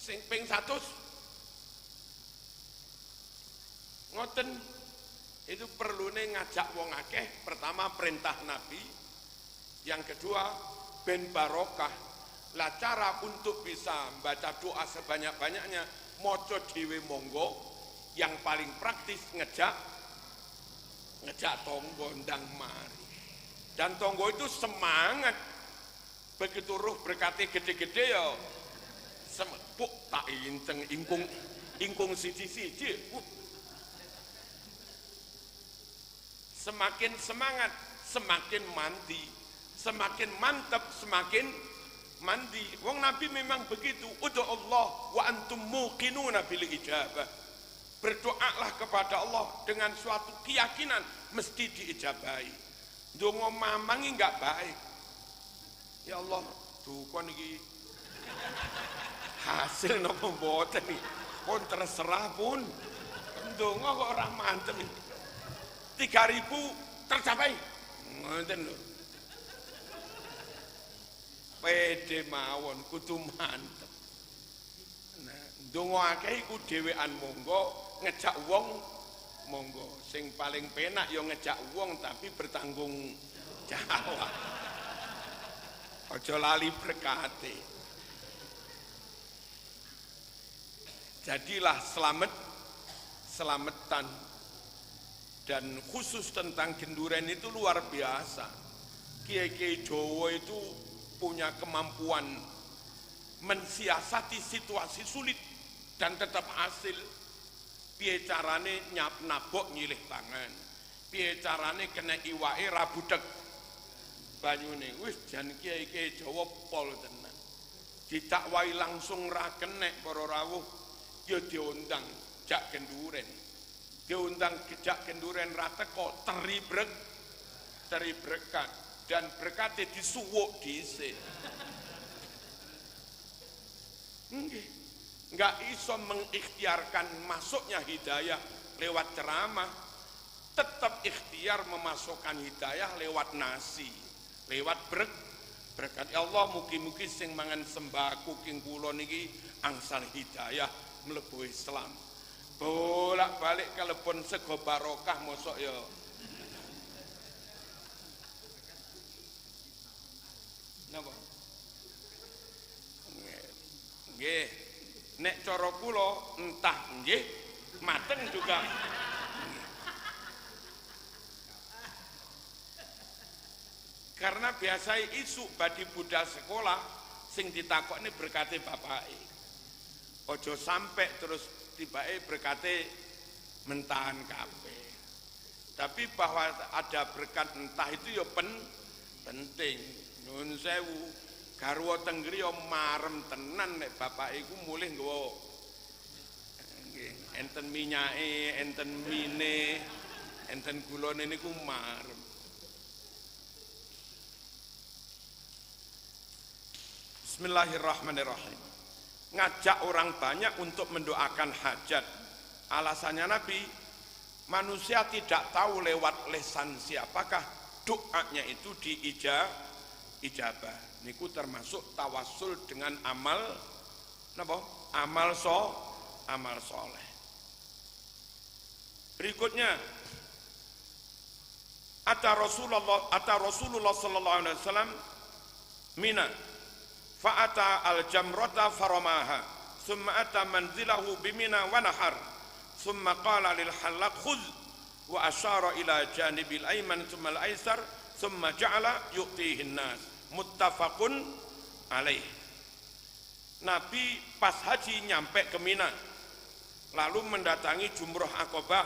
Sing ping 100 ngoten, itu perlune ngajak wong akeh. Pertama perintah Nabi, yang kedua ben barokah. Lah cara untuk bisa baca doa sebanyak-banyaknya maca dhewe monggo, yang paling praktis ngejak tonggo ndang mari. Dan tonggo itu semangat. Begitu ruh berkati gede-gede ya puk tak inceng ingkung siji-siji. Semakin semangat, semakin mandi. Semakin mantap, semakin mandi. Wong Nabi memang begitu. Udu Allah wa antum muqinuna bil ijabah. Berdoalah kepada Allah dengan suatu keyakinan mesti diijabahi. Dongo mamangi enggak baik. Ya Allah, dukun iki hasil napa mboten iki. Pun terserah pun. Dongo kok ora mantep. 3.000 tercapai. Ngoten lho. Pede mawon kudu mantep. Nah, dongo akeh iku dhewean monggo, ngejak wong monggo. Sing paling penak ya ngejak wong tapi bertanggung jawab. Aja lali berkate. Jadilah selamatan. Dan khusus tentang genduren itu luar biasa. Kiai-kiai Jawa itu punya kemampuan mensiasati situasi sulit dan tetap hasil. Piye carane nabok nyilih tangan. Piye carane kena iwake ra budheg banyune. Wis jan kiai-kiai Jawa pol tenan. Ditakwai langsung ra kenek para rawuh ya diundang jak genduren. Diundang jak genduren ra teko teribrekat dan berkate disuwuk dhisik. Nggih. Enggak iso mengikhtiarkan masuknya hidayah lewat ceramah, tetap ikhtiar memasukkan hidayah lewat nasi, lewat berkat. Ya Allah, mugi-mugi sing mangan sembako king kula niki angsal hidayah mlebu Islam. Bolak-balik kalepon sego barokah mosok ya. Napa? Nggih. Nek cara kula entah nggih mateng juga. Karena biasa isu badi budal sekolah sing ditakokne berkate bapake. Ojo sampai terus tibake berkate mentahan kabeh. Tapi bahwa ada berkat entah itu ya penting. Nyun sewu. Garwa tenggriya marem tenan nek bapak iku mulih nggawa enten minyake, enten mine, enten gulane niku marem. Bismillahirrahmanirrahim. Ngajak orang banyak untuk mendoakan hajat. Alasannya Nabi, manusia tidak tahu lewat lesan siapakah doanya itu diijabah. Niku termasuk tawasul dengan amal napa? Amal soleh. Berikutnya ata Rasulullah sallallahu alaihi wasallam Mina fa ata al jamrata faramaha thumma ata manzilahu bimina wa nahar thumma qala lil halaq khudh wa asyara ila janibil ayman thumma al aysar thumma ja'ala yu'tihi an-nas. Muttafaqun alaih. Nabi pas haji nyampe ke Mina, lalu mendatangi jumroh Aqobah,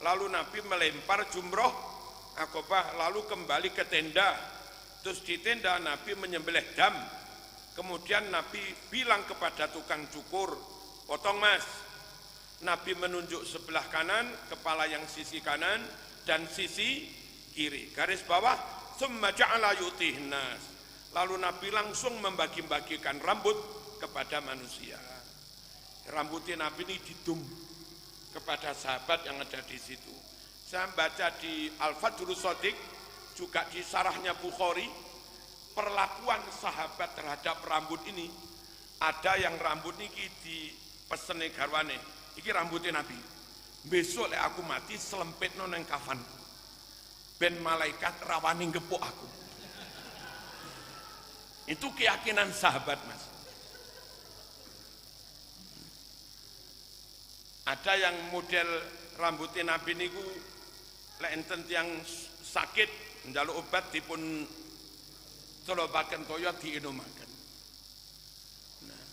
lalu Nabi melempar jumroh Aqobah, lalu kembali ke tenda. Terus di tenda Nabi menyembelih dam. Kemudian Nabi bilang kepada tukang cukur, potong mas. Nabi menunjuk sebelah kanan, kepala yang sisi kanan dan sisi kiri. Garis bawah, summa ja'ala yutihin nas. Lalu Nabi langsung membagi-bagikan rambut kepada manusia. Rambutnya Nabi ini didum kepada sahabat yang ada di situ. Saya baca di Al-Fadlus Shadiq, juga di sarahnya Bukhari, perlakuan sahabat terhadap rambut ini. Ada yang rambut ini dipeseni garwane, iki rambutnya Nabi. Besok lek aku mati selempitno nang kafan. Ben malaikat rawani ngepuk aku. Itu keyakinan sahabat, mas. Ada yang model rambutnya Nabi niku lek enten yang sakit njaluk obat dipun celobaken toya diinumaken. Nah,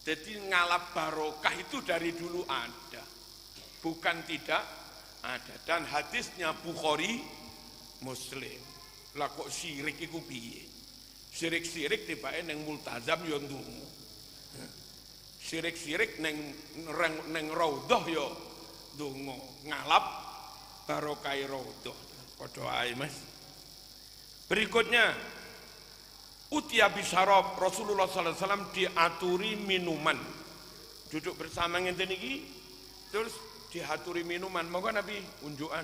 jadi ngalap barokah itu dari dulu ada, bukan tidak ada. Dan hadisnya Bukhari, Muslim. Lah kok syirik iku piye? Sirik-sirik tibake ning multazam ya ndonga. Sirik-sirik ning raudhah ya ndonga. Ngalap barokah raudhah. Padha ae, Mas. Berikutnya Utia bisyarab, Rasulullah sallallahu alaihi wasallam diaturi minuman. Duduk bersama ngenten iki terus diaturi minuman. Monggo Nabi unjukan.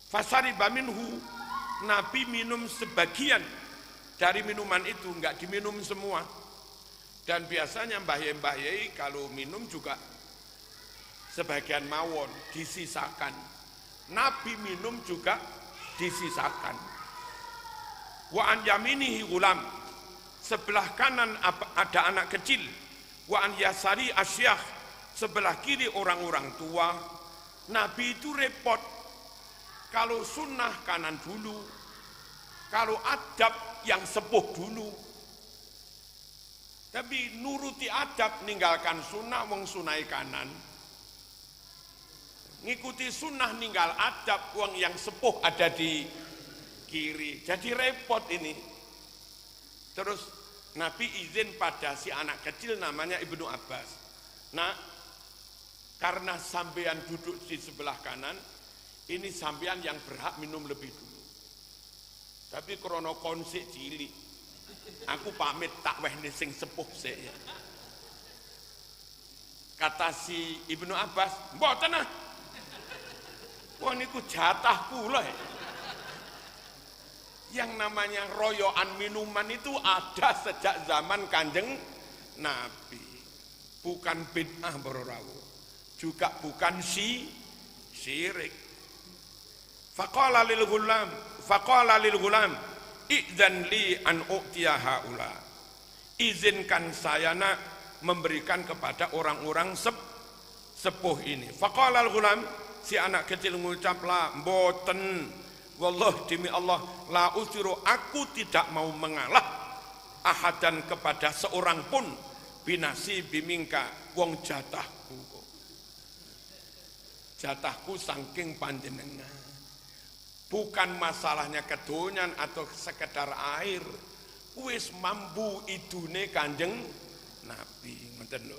Fasariba minhu, Nabi minum sebagian dari minuman itu, enggak diminum semua. Dan biasanya mbah yai kalau minum juga sebagian mawon disisakan. Nabi minum juga disisakan. Wa an yaminihi gulam, sebelah kanan ada anak kecil. Wa an yasari asyakh, sebelah kiri orang-orang tua. Nabi itu repot. Kalau sunnah kanan dulu, kalau adab yang sepuh dulu. Tapi nuruti adab, ninggalkan sunnah, wong sunai kanan. Ngikuti sunnah, ninggal adab, wong yang sepuh ada di kiri. Jadi repot ini. Terus Nabi izin pada si anak kecil namanya Ibnu Abbas. Nah, karena sampean duduk di sebelah kanan, ini sampean yang berhak minum lebih dulu. Tapi krono konsik cilik, aku pamit tak wehne sing sepuh sik ya. Kata si Ibnu Abbas, mboten ah. Wah niku jatah kula ya. Yang namanya royoan minuman itu ada sejak zaman Kanjeng Nabi. Bukan bid'ah bororawu, juga bukan syirik. Faqala lil gulam idzan li an u'tiya haula, izinkan saya nak memberikan kepada orang-orang sepuh ini. Faqala al gulam, si anak kecil mengucaplah, mboten, wallah demi Allah, la usiru, aku tidak mau mengalah ahadan kepada seorang pun binasi bimingka, wong jatahku saking panjenengan. Bukan masalahnya kedonyan atau sekedar air, wis mambu idune Kanjeng Nabi. Ngoten lho.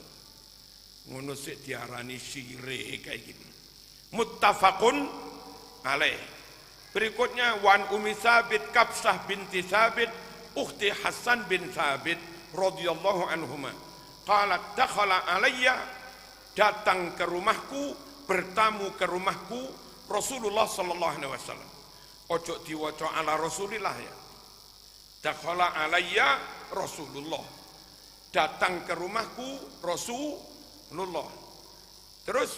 Ngono sik diarani syirik kayak gini. Muttafaqun alaih. Berikutnya wan Ummi Sabit Kabsah binti Sabit ukhti Hasan bin Sabit radhiyallahu anhuma. Qalat dakhala alayya, datang ke rumahku, bertamu ke rumahku Rasulullah sallallahu alaihi wasallam. Ojo diwaca ala Rasulillah ya. Dakhala alayya Rasulullah, datang ke rumahku Rasulullah. Terus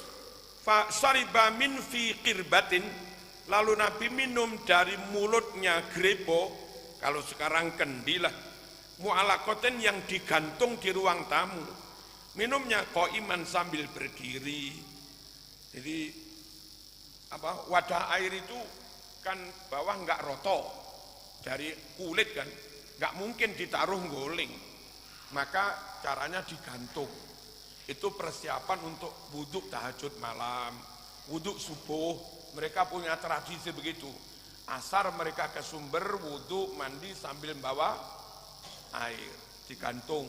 fa syariba min fi qirbatin, lalu Nabi minum dari mulutnya grepo, kalau sekarang kendilah, mu'alaqatin yang digantung di ruang tamu. Minumnya qaiman sambil berdiri. Jadi wadah air itu kan bawah enggak roto dari kulit kan, enggak mungkin ditaruh guling, maka caranya digantung. Itu persiapan untuk wudhu tahajud malam, wudhu subuh, mereka punya tradisi begitu. Asar mereka ke sumber wudhu mandi sambil bawa air digantung.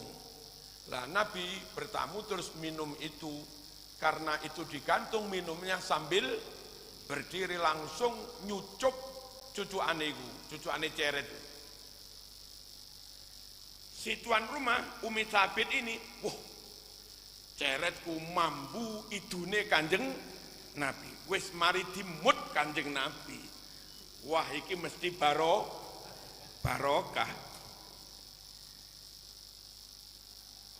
Lah Nabi bertamu terus minum itu, karena itu digantung minumnya sambil berdiri, langsung nyucuk cucu ane ceret. Si tuan rumah Ummi Sabit ini, wah ceretku mambu idune Kanjeng Nabi, wis mari dimut Kanjeng Nabi. Wah iki mesti barokah.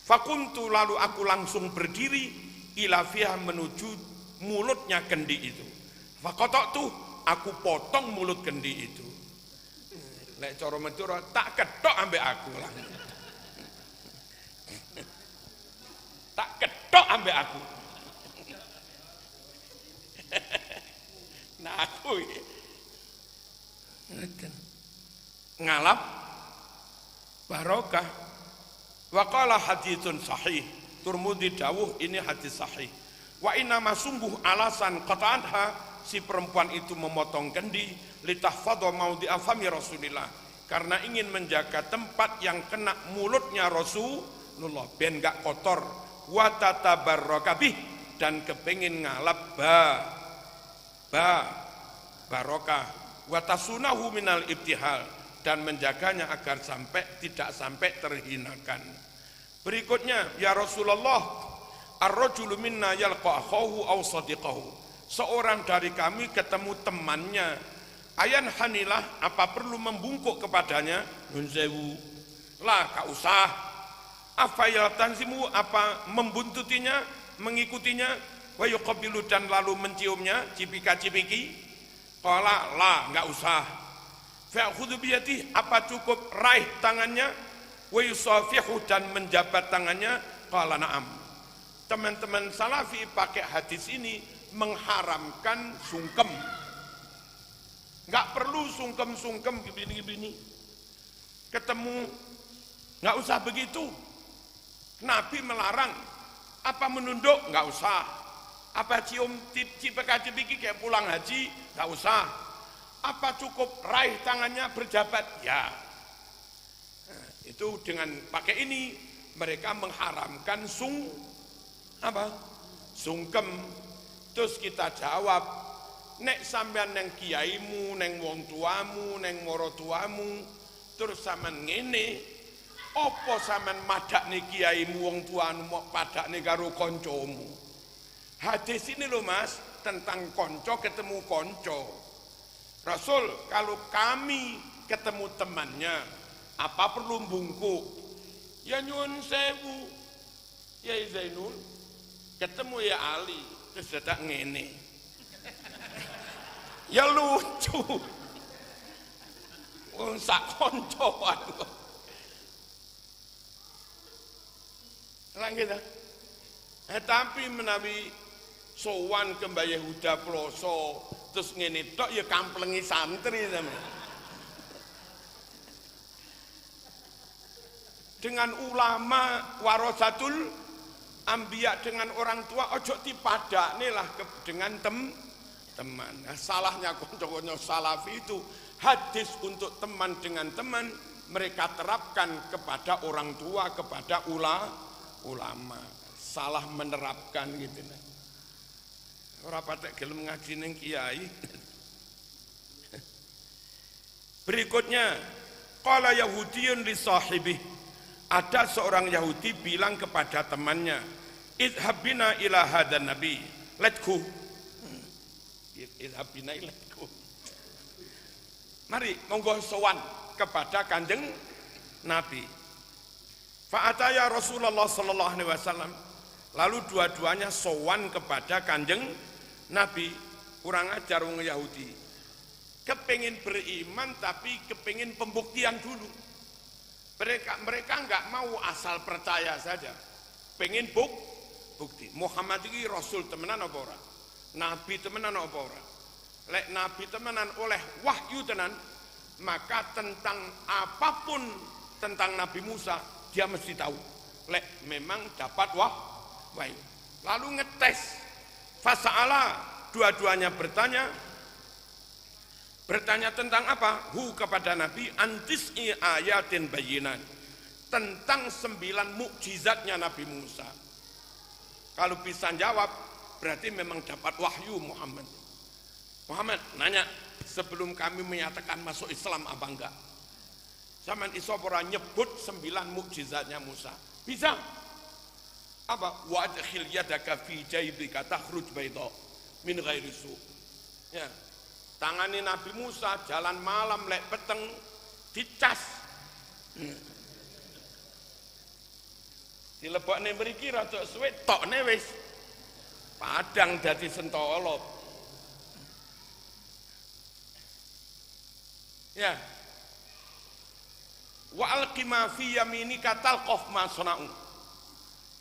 Fakuntu, lalu aku langsung berdiri ila fiha, menuju mulutnya kendi itu. Fakotok tuh, aku potong mulut kendi itu. Nek cara Madura tak ketok ambek aku lah. Tak ketok ambek aku. Nah aku ngalap barokah. Wa qala haditsun sahih, Turmudi dawuh ini hadis sahih. Wa inna ma sungguh alasan qata'anha si perempuan itu memotong kendi litahfadha maudhi'a fami Rasulillah, karena ingin menjaga tempat yang kena mulutnya Rasulullah ben gak kotor, wa tatabarraka bih, dan kepengin ngalap barokah, wa tasunahu minal ibtihal, dan menjaganya agar tidak sampai terhinakan. Berikutnya, ya Rasulullah, ar-rajulu minna yalqa akhahu aw sadiqahu, seorang dari kami ketemu temannya, ayan hanilah, apa perlu membungkuk kepadanya? Nun sewu, lah gak usah. Afayal tanzimu, apa membuntutinya, mengikutinya? Wa yuqabbilu, dan lalu menciumnya, cipika-cipiki? Qala la, gak usah. Fa'khudhu biyadihi, apa cukup raih tangannya? Wa yusafihu, dan menjabat tangannya? Qala na'am. Teman-teman salafi pakai hadis ini mengharamkan sungkem. Nggak perlu sungkem-sungkem gini-gini. Ketemu, nggak usah begitu. Nabi melarang. Apa menunduk? Nggak usah. Apa cium cipika-cipiki kayak pulang haji? Nggak usah. Apa cukup raih tangannya berjabat? Ya. Nah, itu dengan pakai ini mereka mengharamkan sungkem. Terus kita jawab, nek sampean neng kiaimu, neng wong tuamu, neng moro tuamu, terus sampean ngene, opo sampean madakne kiaimu, wong tuamu, mau padakne karo koncomu? Hadis ini loh Mas, tentang konco ketemu konco. Rasul, kalau kami ketemu temannya, apa perlu bungkuk? Ya nyuwun sewu, ya Zainul, ketemu ya Ali, terus dadak ngene. Ya lucu. Sak konco waduh. Lanjut. Tapi menawi sowan ke Mbah Yehuda Ploso terus ngene tok ya kamplengi santri sampeyan. Dengan ulama warasatul ambiya, dengan orang tua ojo dipadakne lah dengan teman. Nah, salahnya konco-konco salafi itu hadis untuk teman dengan teman mereka terapkan kepada orang tua, kepada ulama. Salah menerapkan gitu. Ora patek gelem ngaji ning kiai. Berikutnya, qala Yahudiyun li sahibi, ada seorang Yahudi bilang kepada temannya, idhab bina ila hadan nabi, let's go. Idhab bina, let's go. Mari monggo sowan kepada Kanjeng Nabi. Fa'ataya Rasulullah sallallahu alaihi wasallam, lalu dua-duanya sowan kepada Kanjeng Nabi. Kurang ajar wong Yahudi, kepengin beriman tapi kepengin pembuktian dulu. Mereka enggak mau asal percaya saja, pengen bukti. Muhammad ini Rasul temenan apa ora? Nabi temenan apa ora? Lek Nabi temenan oleh wahyu tenan, maka tentang apapun tentang Nabi Musa dia mesti tahu. Lek memang dapat wahyu. Lalu ngetes. Fasa'ala, dua-duanya bertanya tentang apa? Hu, kepada Nabi, antis'i ayatin bayinan, tentang 9 mukjizatnya Nabi Musa. Kalau bisa jawab berarti memang dapat wahyu Muhammad. Muhammad nanya, sebelum kami menyatakan masuk Islam apa enggak? Zaman Isobora nyebut 9 mukjizatnya Musa. Bisa? Apa? Wa adkhil yadaka fi jaybika takhruj bayda min ghairi su. Ya. Tangani Nabi Musa jalan malam lek peteng dicas. Dilebokne mriki rada suwe tokne wis padang dadi sentolop. Ya. Wa alqi ma fi yaminika talqaf ma sana'u.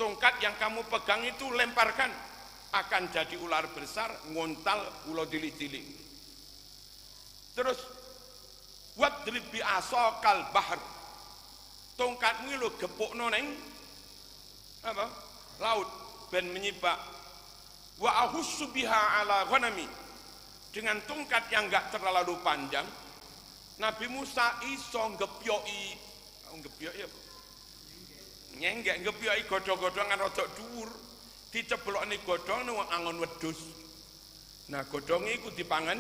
Tongkat yang kamu pegang itu lemparkan, akan jadi ular besar ngontal ulo dilik-dilik. Terus wadrib bi asaqal bahr. Tongkatmu lho gepukno ning apa? Laut ben menyibak. Wa ahussu biha ala ghanami. Dengan tongkat yang enggak terlalu panjang, Nabi Musa iso ngepyoki, ngepyoki apa? Nyenggek ngepyoki godhong-godhongan rada dhuwur, diceblokne godhong nang angon wedhus. Nah, godhonge iku dipangan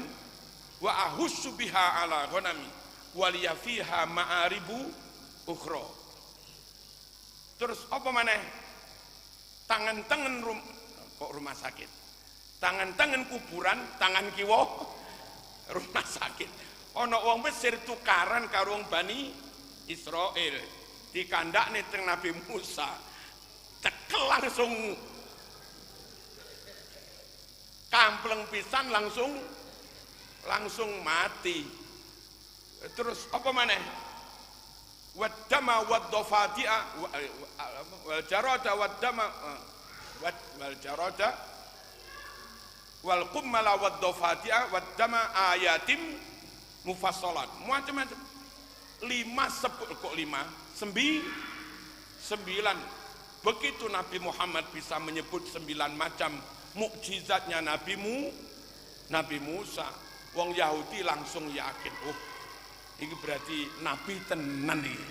wa ahussu biha ala ghanami waliya fiha ma'aribu ukhra. Terus apa maneh? Tangan-tangan rumah sakit. Tangan-tangan kuburan, tangan kiwa rumah sakit. Ana wong Mesir tukaran karo wong Bani Israil. Dikandakne teng Nabi Musa. Cekel langsung kampleng pisan langsung mati. Terus apa maneh? Waddama waddafati'a wal jarada waddama wal jarada wal qummala waddafati'a waddama ayatim mufassalat. Macam-macam. 9 begitu Nabi Muhammad bisa menyebut 9 macam mukjizatnya Nabi Musa. Wong Yahudi langsung yakin, oh ini berarti Nabi tenan iki.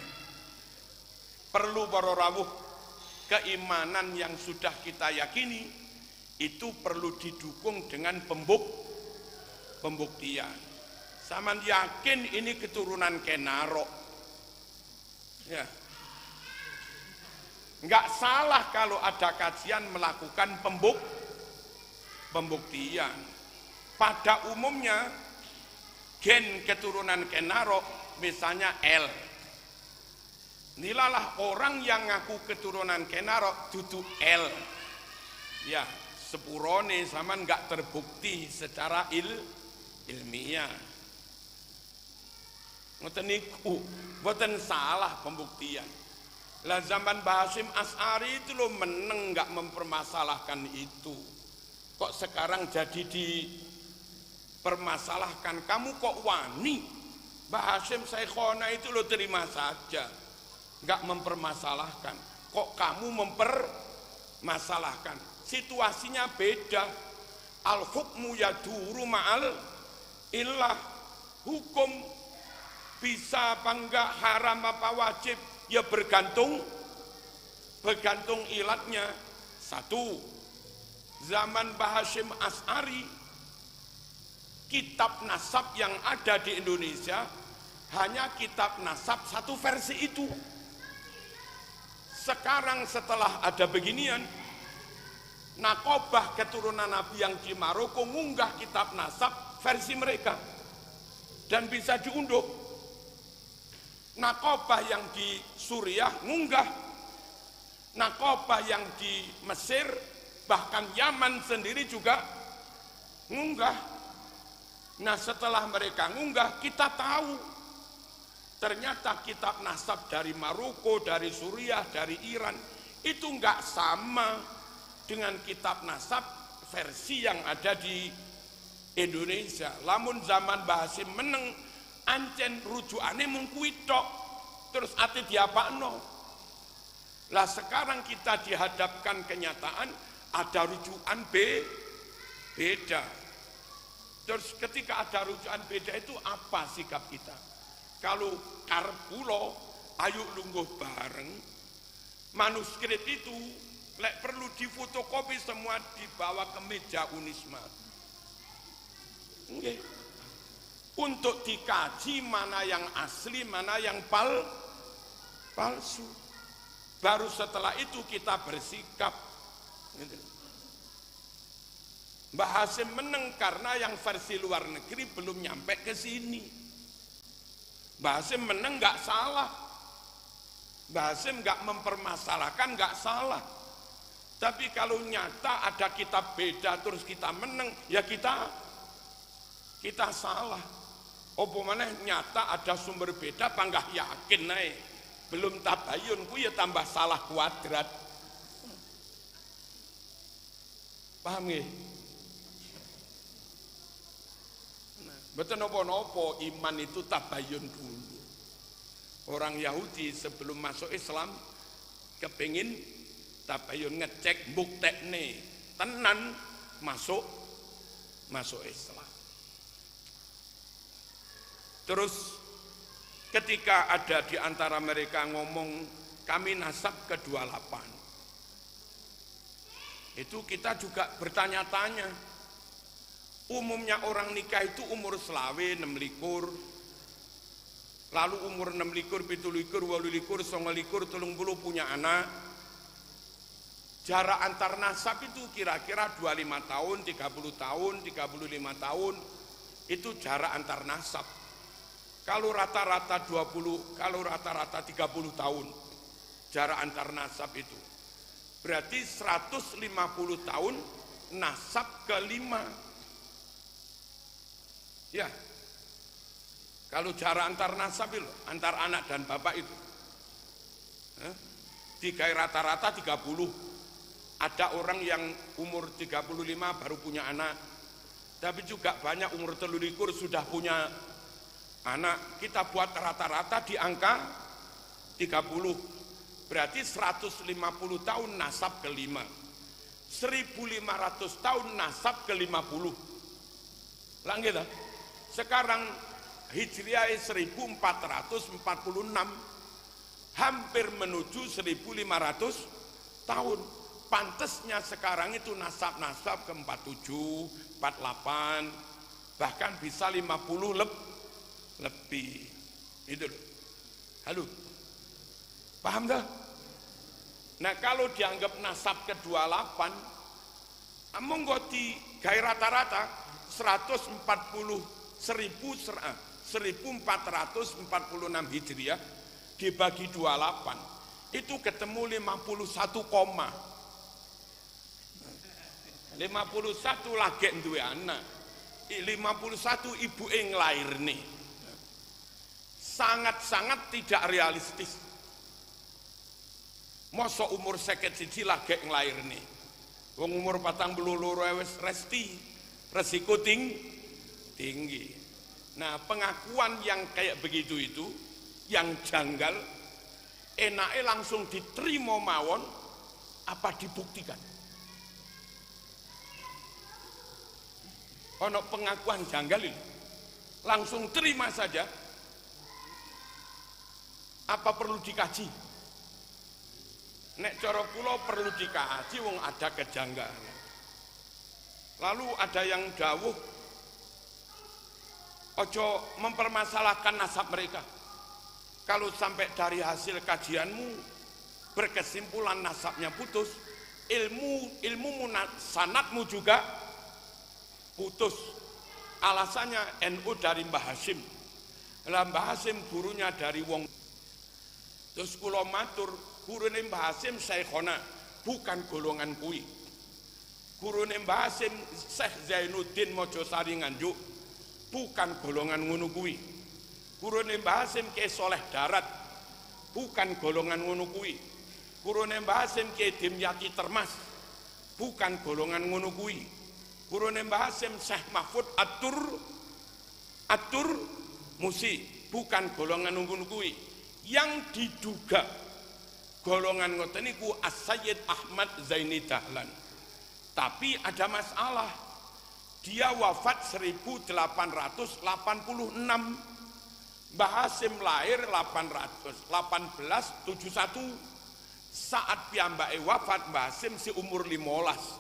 Perlu para rawuh, keimanan yang sudah kita yakini itu perlu didukung dengan pembuktian. Saman yakin ini keturunan Kenaro. Ya. Enggak salah kalau ada kajian melakukan pembuktian. Pada umumnya gen keturunan Kenaro misalnya L. Nilalah orang yang ngaku keturunan Kenaro dudu L. Ya, sepurone sama enggak terbukti secara ilmiah. Ngoten niku, mboten salah pembuktian. Lah zaman Mbah Hasyim Asy'ari itu lo meneng enggak mempermasalahkan itu. Kok sekarang jadi dipermasalahkan, kamu kok wani? Mbah Hasyim Syekhona itu lo terima saja, enggak mempermasalahkan. Kok kamu mempermasalahkan? Situasinya beda. Al hukmu yaduru ma'al illah. Hukum bisa apa enggak, haram apa wajib, ya bergantung ilatnya. Satu, zaman Mbah Hasyim Asy'ari, kitab nasab yang ada di Indonesia hanya kitab nasab satu versi itu. Sekarang setelah ada beginian, Nakobah keturunan Nabi yang di Maroko ngunggah kitab nasab versi mereka dan bisa diunduh. Nakobah yang di Suriah ngunggah, nakobah yang di Mesir bahkan Yaman sendiri juga ngunggah. Nah, setelah mereka ngunggah, kita tahu ternyata kitab nasab dari Maroko, dari Suriah, dari Iran itu enggak sama dengan kitab nasab versi yang ada di Indonesia. Lamun zaman Mbah Hasyim meneng, ancen rujukane mung kuwi tok, terus ate diapakno. Lah sekarang kita dihadapkan kenyataan ada rujukan beda. Terus ketika ada rujukan beda itu apa sikap kita? Kalau karep kula ayo lungguh bareng, manuskrip itu lek perlu difotokopi semua dibawa ke meja Unisma. Nggih. Untuk dikaji mana yang asli, mana yang palsu. Baru setelah itu kita bersikap. Mbah Hasyim menang karena yang versi luar negeri belum nyampe ke sini. Mbah Hasyim menang nggak salah. Mbah Hasyim nggak mempermasalahkan, nggak salah. Tapi kalau nyata ada kitab beda terus kita menang, ya kita salah. Apa maneh nyata ada sumber beda apa enggak yakin naik. Belum tabayun ku ya tambah salah kuadrat. Paham nggih? Nah, Betul nopo-nopo, iman itu tabayun dulu. Orang Yahudi sebelum masuk Islam kepingin tabayun, ngecek buktekne tenan masuk Islam. Terus ketika ada di antara mereka ngomong kami nasab ke-28, itu kita juga bertanya-tanya. Umumnya orang nikah itu umur selawe 6 likur, lalu umur 6 likur, 7 likur, 8 likur, 9 likur, 30 punya anak. Jarak antar nasab itu kira-kira 25 tahun, 30 tahun, 35 tahun, itu jarak antar nasab. Kalau rata-rata 20, kalau rata-rata 30 tahun jarak antar nasab itu, berarti 150 tahun nasab ke-5. Ya, kalau jarak antar nasab itu, antar anak dan bapak itu, tiga rata-rata 30. Ada orang yang umur 35 baru punya anak, tapi juga banyak umur 23 sudah punya anak. Kita buat rata-rata di angka 30, berarti 150 tahun nasab ke-5, 1500 tahun nasab ke-50. Lah gitu. Sekarang Hijriah 1446, hampir menuju 1500 tahun. Pantesnya sekarang itu nasab-nasab ke 47, 48, bahkan bisa 50 lebih. Itu loh. Halo. Paham dah? Nah, kalau dianggap nasab ke-28, monggo di gaya rata-rata 1446 Hijriah dibagi 28 itu ketemu 51 lagi duwe anak, 51 ibu yang lahir nih. Sangat-sangat tidak realistis. Mosok umur 51 lagi yang lahir nih, wong umur 42 wis resiko tinggi. Nah, pengakuan yang kayak begitu itu yang janggal, enaknya langsung diterima mawon apa dibuktikan? Ono pengakuan janggal ini langsung terima saja, apa perlu dikaji? Nek cara kula perlu dikaji, wong ada kejanggalan. Lalu ada yang dawuh ojo mempermasalahkan nasab mereka. Kalau sampai dari hasil kajianmu berkesimpulan nasabnya putus, ilmu sanadmu juga putus. Alasannya NU dari Mbah Hasyim. Mbah Hasyim gurunya dari wong. Terus kula matur, gurune Mbah Hasyim Syekhona, bukan golongan kui. Gurune Mbah Hasyim Syekh Zainuddin Mojosari Nganjuk, bukan golongan ngono kuwi. Gurune Mbah Hasyim Kyai Soleh Darat, bukan golongan ngono kuwi. Gurune Mbah Hasyim Kyai Dimyati Termas, bukan golongan ngono kuwi. Gurune Mbah Hasyim Syekh Mahfud Atur Musi, bukan golongan ngono kuwi. Yang diduga golongan ngoten niku As-Sayyid Ahmad Zaini Dahlan. Tapi ada masalah, dia wafat 1886, Mbah Hasyim lahir 1871. Saat piyambake wafat, Mbah Hasyim si umur 15.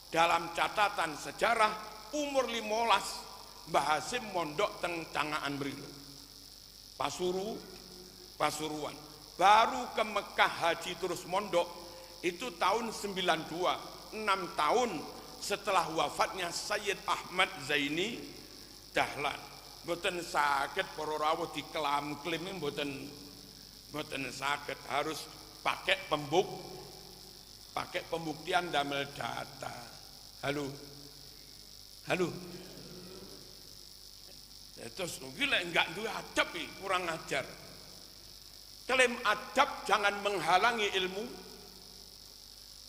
Dalam catatan sejarah umur 15 Mbah Hasyim mondok teng Cangaan mriku, Pasuruan. Baru ke Mekah haji terus mondok itu tahun 92. 6 tahun setelah wafatnya Sayyid Ahmad Zaini Dahlan. Mboten saged para rawuh dikelam-klim, mboten saged, harus pakai pembuktian damel data. Halo. Terus gila enggak duwe adab, kurang ajar. Klaim adab jangan menghalangi ilmu.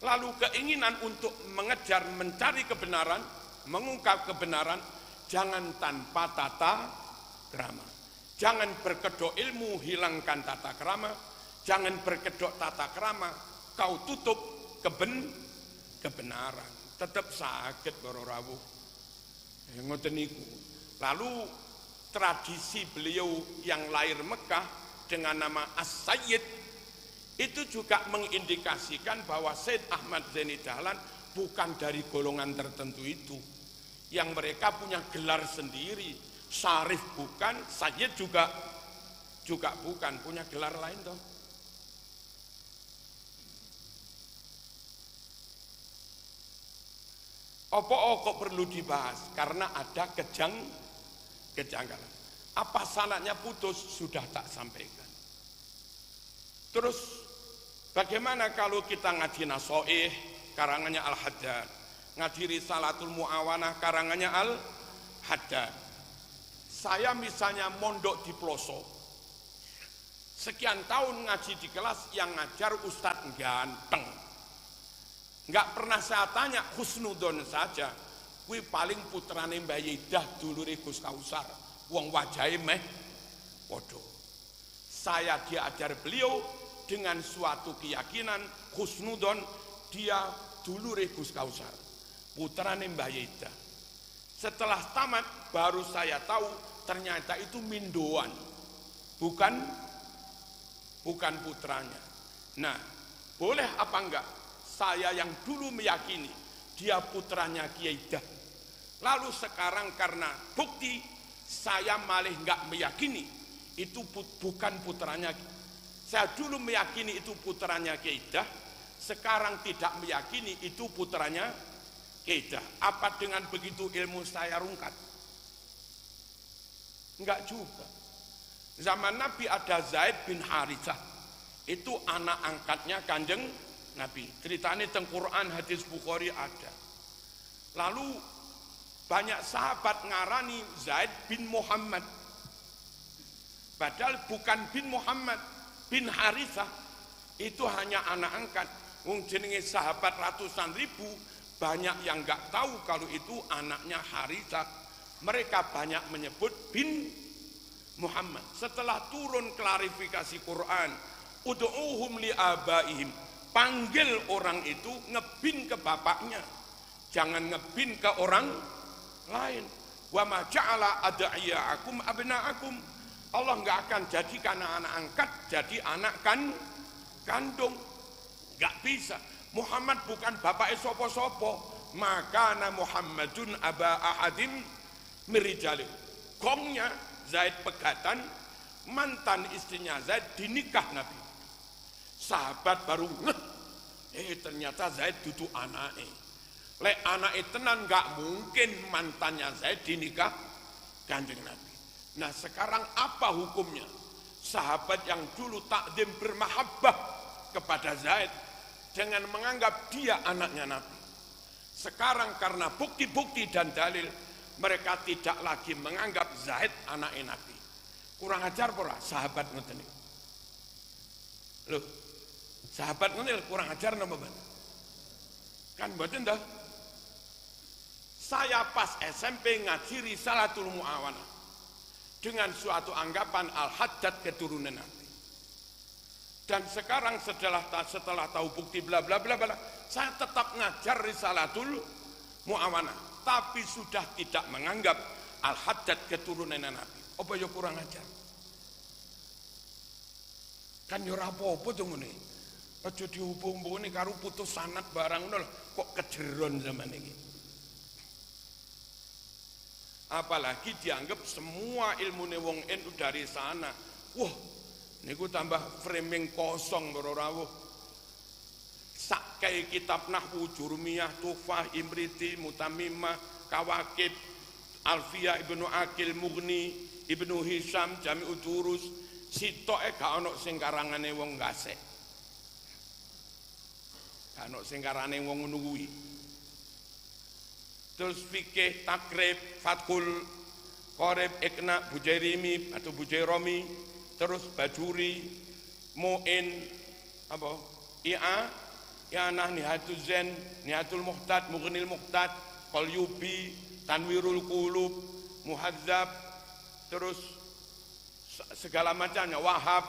Lalu keinginan untuk mengejar, mencari kebenaran, mengungkap kebenaran, jangan tanpa tata krama. Jangan berkedok ilmu, hilangkan tata krama. Jangan berkedok tata krama, kau tutup kebenaran. Tetap sakit para rawuh. Ngoten niku. Lalu tradisi beliau yang lahir Mekah dengan nama As-Sayyid itu juga mengindikasikan bahwa Said Ahmad Zaini Dahlan bukan dari golongan tertentu itu. Yang mereka punya gelar sendiri. Syarif bukan, Sayyid juga bukan, punya gelar lain toh. Apa kok perlu dibahas? Karena ada kejanggalan. Apa sanadnya putus sudah tak sampaikan. Terus bagaimana kalau kita ngaji Nasoih karangannya Al-Haddad, ngaji Risalatul Mu'awanah karangannya Al-Haddad. Saya misalnya mondok di pelosok, sekian tahun ngaji di kelas, yang ngajar Ustadz ganteng. Enggak pernah saya tanya, husnudon saja. Kui paling putrane Mbah Yedah dulure Gus Kausar. Wong wajahe meh podo. Saya diajar beliau dengan suatu keyakinan husnudon, dia dulure Gus Kausar, putrane Mbah Yedah. Setelah tamat baru saya tahu ternyata itu mindoan, bukan putranya. Nah, boleh apa enggak saya yang dulu meyakini dia putranya Kiai Dah, lalu sekarang karena bukti saya malah enggak meyakini itu bukan putranya. Saya dulu meyakini itu putranya Kiai Dah, sekarang tidak meyakini itu putranya Kiai Dah. Apa dengan begitu ilmu saya rungkat? Enggak juga. Zaman Nabi ada Zaid bin Harithah, itu anak angkatnya Kanjeng Nabi. Ceritanya teng Quran, hadis Bukhari ada. Lalu banyak sahabat ngarani Zaid bin Muhammad, padahal bukan bin Muhammad, bin Harithah. Itu hanya anak angkat. Wong jenenge sahabat ratusan ribu, banyak yang enggak tahu kalau itu anaknya Harithah. Mereka banyak menyebut bin Muhammad. Setelah turun klarifikasi Quran, ud'uhum li abaihim, panggil orang itu ngebin ke bapaknya, jangan ngebin ke orang lain. Wa ma ja'ala ad'iyaakum abna'akum, Allah enggak akan jadikan anak angkat jadi anak kandung. Enggak bisa. Muhammad bukan bapaknya sopo-sopo. Maka Muhammadun aba ahadim mirijali. Gongnya Zaid Pegatan, mantan istrinya Zaid dinikah Nabi. Sahabat baru ternyata Zaid duduk anake. Lek anake tenan gak mungkin mantannya Zaid dinikah Kanjeng Nabi. Nah sekarang apa hukumnya? Sahabat yang dulu takdim bermahabbah kepada Zaid dengan menganggap dia anaknya Nabi, sekarang karena bukti-bukti dan dalil mereka tidak lagi menganggap Zaid anaknya Nabi. Kurang ajar pora sahabat ngoten niku. Loh, sahabat ngoten kurang ajar napa mboten? Kan mboten dah. Saya pas SMP ngaji Risalatul Mu'awanah dengan suatu anggapan Al-Haddad keturunan Nabi. Dan sekarang setelah tahu bukti bla bla bla bla, saya tetap ngajar Risalatul Mu'awanah, tapi sudah tidak menganggap Al-Haddad keturunan Nabi. Apa ya kurang ajar? Kan yo ora apa-apa to ngene. Aja dihubung-hubungne karo putus sanad barang ngono kok kejeron zaman iki. Apalagi dianggap semua ilmune wong NU dari sana. Wah, niku tambah framing kosong para rawuh. Sakai kitab Nahwu, Jurumiyah, Tuhfah, Imriti, Mutamimah, Kawakib, Alfiyah, Ibnu Aqil, Mughni, Ibnu Hisham, Jami'ud Durus, sitoke gak ono sing karangane wong gasek. Gak ono sing karane wong ngono kuwi. Terus fikih, takrib, fathul, qorib, ikna, bujairimi atau bujairomi, terus bajuri, mu'in, apa? I'anah, nihatul zen, nihatul muhtad, mughnil muhtad, qalyubi, tanwirul qulub, Muhadzab, terus segala macamnya, Wahab,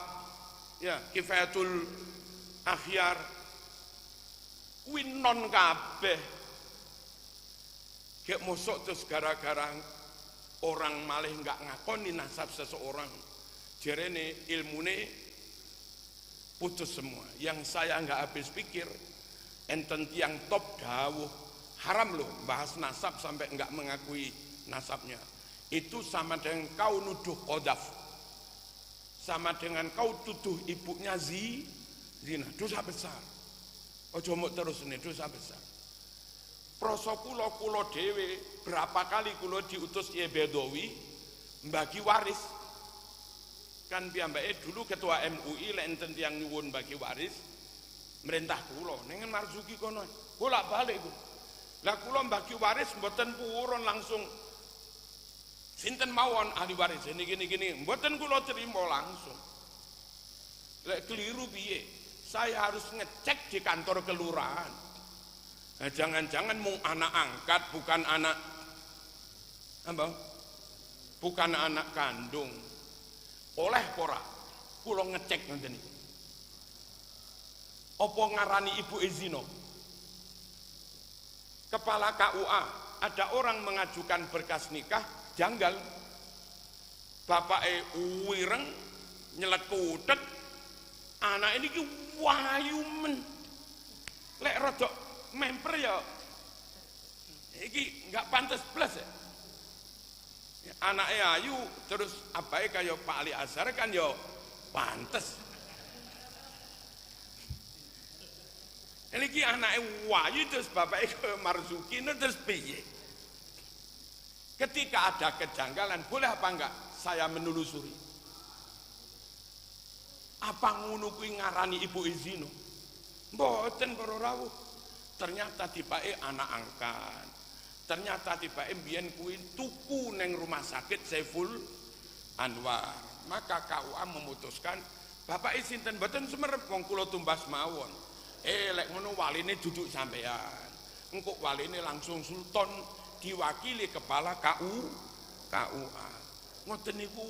ya, Kifayatul Akhyar, kuwi non kabeh. Gek mosok terus gara-gara orang malih nggak ngakoni nasab seseorang, jerene ilmune putus semua. Yang saya nggak habis pikir, enten tiang top dawuh haram loh bahas nasab sampai nggak mengakui nasabnya. Itu sama dengan kau nuduh qadzaf, sama dengan kau tuduh ibunya zina, dosa besar. Ojo mok terus ini, dosa besar. Proso kulo dewe berapa kali kulo diutus Ye Bedowi bagi waris. Kan piyambake dulu ketua MUI lek enten tiyang nyuwun bagi waris merintah kulo ning Marzuki kono bolak-balik kulo. Lah kulo bagi waris mboten purun langsung sinten mawon ahli waris ini gini mboten kulo terima langsung. Lek keliru piye? Saya harus ngecek di kantor kelurahan. Nah, jangan-jangan mung anak angkat bukan anak apa? Bukan anak kandung. Oleh pora kula ngecek ngoten niku. Apa ngarani ibu Ezino? Kepala KUA, ada orang mengajukan berkas nikah janggal. Bapake wireng nyelet kudhet, anak ini ki wayu men. Lek rodok memper ya iki nggak pantas plus ya. Anaknya ayu terus abai kayak Pak Ali Azhar kan ya pantes. Ini ki anaknya wayu terus bapaknya kayak Marzuki terus piye? Ketika ada kejanggalan boleh apa enggak saya menelusuri? Apa ngono kuwi ngarani ibu Izino? Mboten para rawuh. Ternyata tibake anak angkat. Ternyata tibake mbiyen kuwi tuku neng rumah sakit Saiful Anwar. Maka KUA memutuskan bapak sinten mboten semerep wong kula tumbas mawon. Lek ngono waline duduk sampean. Engko waline langsung sultan diwakili kepala KUA. Ngoten niku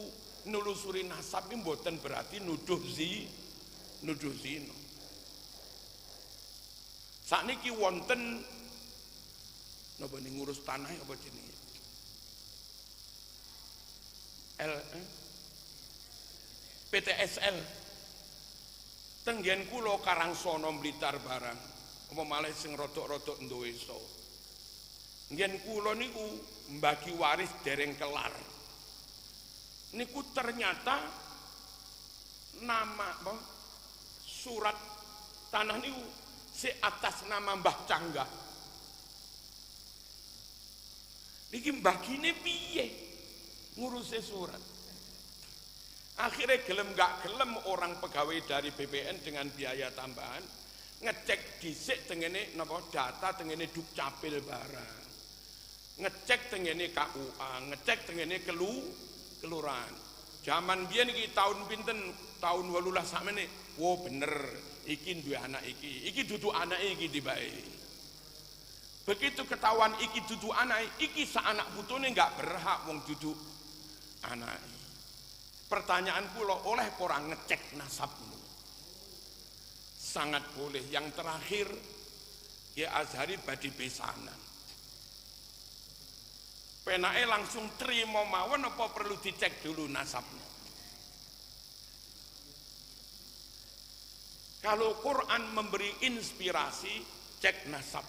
nelusuri nasab iki mboten berarti nuduh zina. Sakniki wonten napa ning ngurus tanah apa jenenge? PTSL. Tenggen kula Karangsono Blitar barang. Apa malih sing rodok-rodok ndoweso. Ngen kula niku mbagi waris dereng kelar. Niku ternyata nama apa? Surat tanah niku si atas nama Mbah Canggah. Niki mbagine piye ngurusi surat? Akhirnya gelem gak gelem orang pegawai dari BPN dengan biaya tambahan ngecek dhisik tengene napa data tengene Dukcapil barang. Ngecek tengene KUA, ngecek tengene kelurahan. Zaman biyen iki tahun pinten? Tahun 18 sakmene. Wo bener. Iki duwe anak iki dudu anak iki tibake. Begitu ketahuan iki dudu anak iki saanak putune enggak berhak wong dudu anak. Pertanyaan kula oleh ora ngecek nasabmu? Sangat boleh. Yang terakhir ya Azhari badi besanan. Penake langsung terima mawon apa perlu dicek dulu nasabnya? Kalau Quran memberi inspirasi, cek nasab.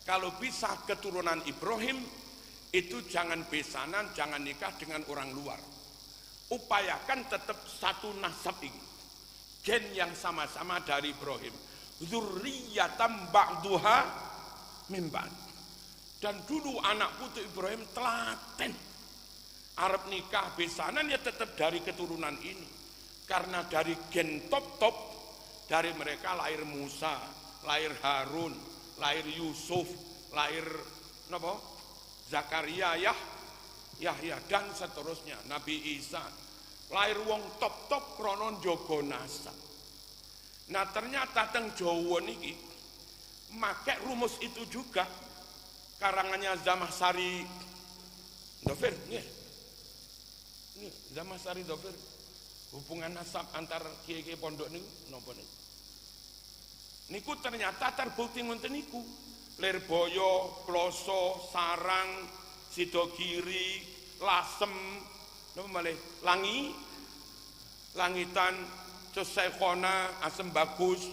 Kalau bisa keturunan Ibrahim, itu jangan besanan, jangan nikah dengan orang luar. Upayakan tetap satu nasab ini. Gen yang sama-sama dari Ibrahim. Dzurriyyatan ba'duha min ba'd. Dan dulu anak putu Ibrahim telaten. Arab nikah besanan ya tetap dari keturunan ini. Karena dari gen top-top, dari mereka lahir Musa, lahir Harun, lahir Yusuf, lahir napa? Zakaria, Yahya dan seterusnya, Nabi Isa. Lahir wong top-top krono njaga nasab. Nah, ternyata teng Jawa niki make rumus itu juga karangannya Zamakhsyari Dofir, nggih. Ini Zaman Sari Dofir. Hubungan nasab antar kiai-kiai pondok niku napa niku? Niku ternyata terbukti ngoten niku. Lirboyo, Ploso, Sarang, Sidogiri, Lasem, napa malih? Langitan, Cesekona, Asem Bagus,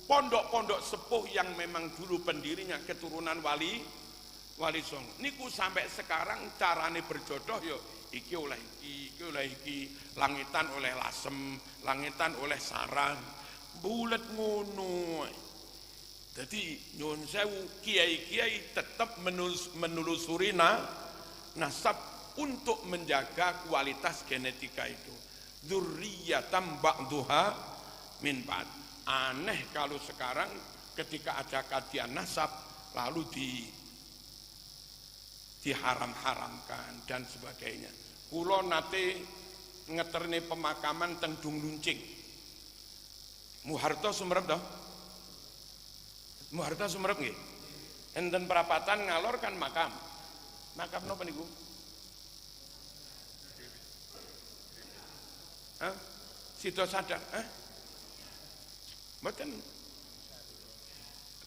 pondok-pondok sepuh yang memang dulu pendirinya keturunan Wali Songo. Niku sampai sekarang carane berjodoh yo iki oleh iki, Langitan oleh Lasem, Langitan oleh Sarang, bulet ngono. Jadi nyuwun sewu, kiai-kiai tetap menelusuri nasab untuk menjaga kualitas genetika itu. Dzurriyyatan ba'duha min ba'd. Aneh kalau sekarang ketika ada kajian nasab lalu diharam-haramkan dan sebagainya. Kulo nate ngeterne pemakaman teng Dungluncing. Muharto Sumerep toh? Muharto Sumerep nggih. Enten perapatan ngalor kan makam. Makam napa niku? Sido Sadar, mboten.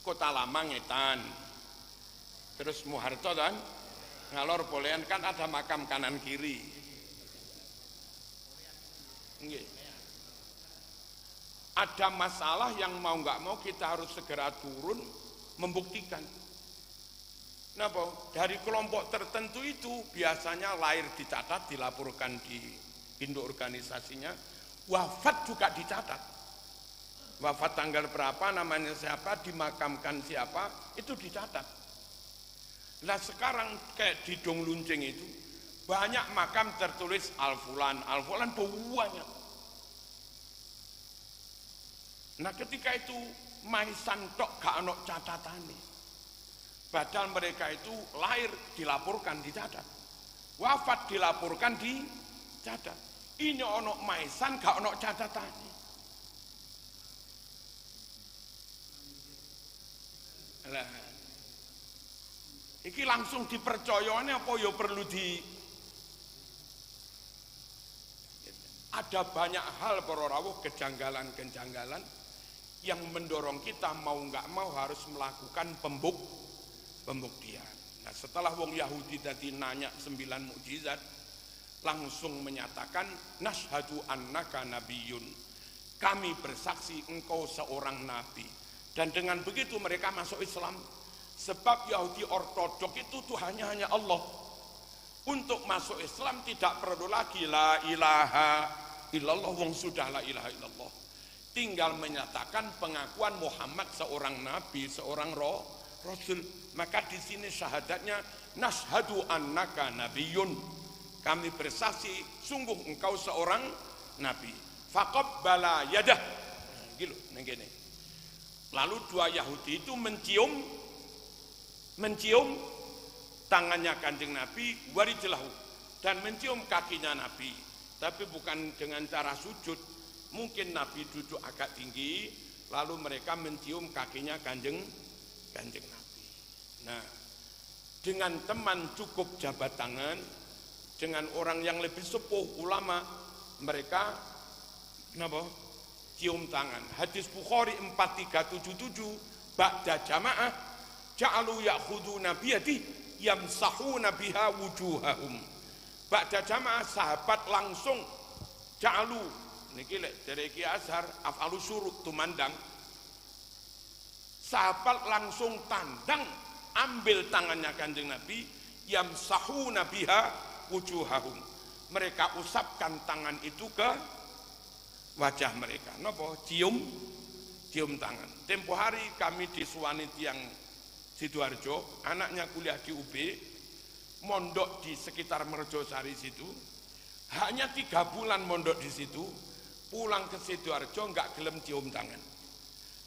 Kota Lama ngetan. Terus Muharto dan ngalor bolehan kan ada makam kanan kiri. Nggih. Ada masalah yang mau nggak mau kita harus segera turun membuktikan. Napa? Dari kelompok tertentu itu biasanya lahir dicatat, dilaporkan di induk organisasinya, wafat juga dicatat. Wafat tanggal berapa, namanya siapa, dimakamkan siapa, itu dicatat. Nah sekarang kayak di Dongluncing itu banyak makam tertulis Al-Fulan banyak. Nah ketika itu maisan tok gak ono catatane. Padahal mereka itu lahir dilaporkan dicatat. Wafat dilaporkan dicatat. Ini ono maisan gak ono catatane. Lah iki langsung dipercayane apa ya perlu ada banyak hal para rawuh kejanggalan-kejanggalan yang mendorong kita mau nggak mau harus melakukan pembuktian. Nah setelah wong Yahudi tadi nanya 9 mukjizat, langsung menyatakan nashhadu annaka nabiyyun. Kami bersaksi engkau seorang nabi. Dan dengan begitu mereka masuk Islam. Sebab Yahudi ortodok itu Tuhannya hanya Allah. Untuk masuk Islam tidak perlu lagi la ilaha illallah, wong sudah la ilaha illallah. Tinggal menyatakan pengakuan Muhammad seorang nabi, seorang rasul. Maka di sini syahadatnya nashhadu annaka nabiyyun. Kami bersaksi sungguh engkau seorang nabi. Faqabbala yadah. Gitu ngene. Lalu dua Yahudi itu mencium tangannya Kanjeng Nabi, warijlahu, dan mencium kakinya Nabi, tapi bukan dengan cara sujud. Mungkin Nabi duduk agak tinggi, lalu mereka mencium kakinya Kanjeng Nabi. Nah, dengan teman cukup jabat tangan, dengan orang yang lebih sepuh ulama, mereka cium tangan. Hadis Bukhari 4377, ba'da jamaah ja'alu ya'khuduna biyadi yamsahuna biha wujuhahum. Ba'da jamaah sahabat langsung ja'alu niki lek dari Ki Azhar afalu syuruk tumandang. Sahabat langsung tandang ambil tangannya Kanjeng Nabi, yamsahuna biha wujuhahum. Mereka usapkan tangan itu ke wajah mereka. Napa? Cium tangan. Tempo hari kami disuwani tiyang Sidoarjo, anaknya kuliah di UB, mondok di sekitar Merjosari situ. Hanya 3 bulan mondok di situ, pulang ke Sidoarjo nggak gelem cium tangan.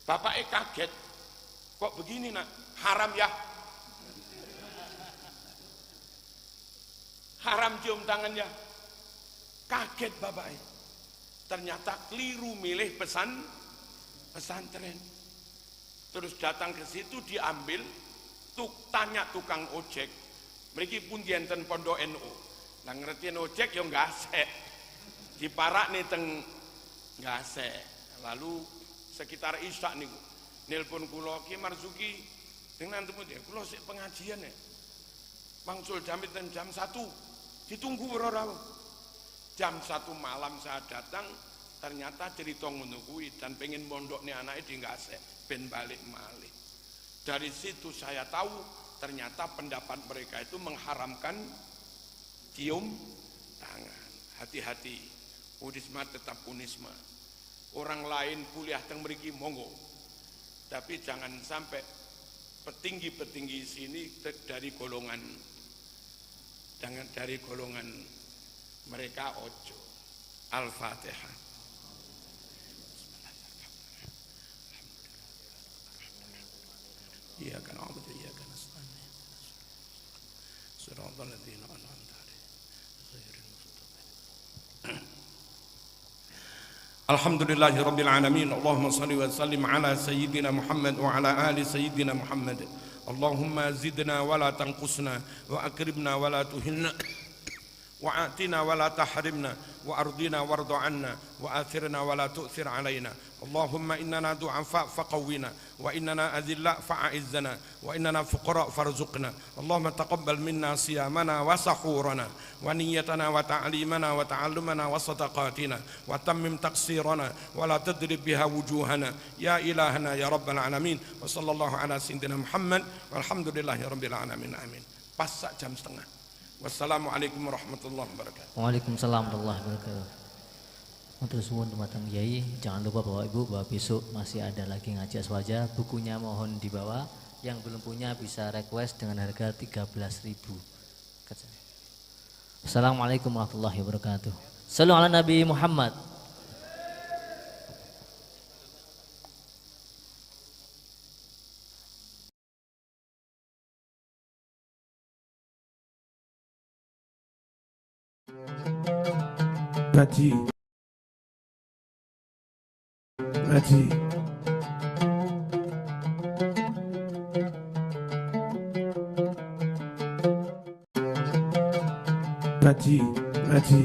Bapaknya kaget, kok begini nak? Haram ya? Haram cium tangan ya? Kaget bapaknya. Ternyata keliru milih pesantren. Terus datang ke situ diambil, tanya tukang ojek, Mriki pun enten pondok NU. Lah ngerti ojek yo ngasek. Diparakne teng ngasek. Lalu sekitar Isya niku nelpon kula Ki Marzuki dengan temu dia. Kula sik pengajian ya. Mangsul jamit jam 1. Ditunggu ora. Jam 1 malam saya datang, ternyata cerita ngono kuwi dan pengen mondokne anake di ngasek ben balik malih. Dari situ saya tahu ternyata pendapat mereka itu mengharamkan cium tangan. Hati-hati, Unisma tetap Unisma. Orang lain kuliah teng mriki monggo. Tapi jangan sampai petinggi-petinggi sini dari golongan mereka ojo. Al-Fatihah. Iyyaka na'budu wa iyyaka nasta'in. Shiratal ladzina an'amta 'alaihim ghairil maghdubi 'alaihim. Alhamdulillahirabbil alamin. Allahumma shalli wa sallim ala sayyidina Muhammad wa ala ali sayyidina Muhammad. Allahumma zidna wa la tanqusna wa akrimna wa la tuhinna. وآتنا ولا تحرمنا وأرضنا وارض عنا وآثرنا ولا تؤثر علينا اللهم إننا ضعفاء فقونا وإننا أذلاء فأعزنا وإننا فقراء فارزقنا اللهم تقبل منا صيامنا وسحورنا ونيتنا وتعليمنا وتعلمنا وصدقاتنا وتمم تقصيرنا ولا تضرب بها وجوهنا يا إلهنا يا رب العالمين وصلى الله على سيدنا محمد والحمد لله رب العالمين آمين. Pas jam setengah. Wassalamualaikum warahmatullahi wabarakatuh. Waalaikumsalam warahmatullahi wabarakatuh. Matur suwun dumateng Kyai, jangan lupa Bapak Ibu bahwa besok masih ada lagi ngaji aswaja, bukunya mohon dibawa. Yang belum punya bisa request dengan harga 13.000. Assalamualaikum warahmatullahi wabarakatuh. Shallu ala Nabi Muhammad. Ngaji ngaji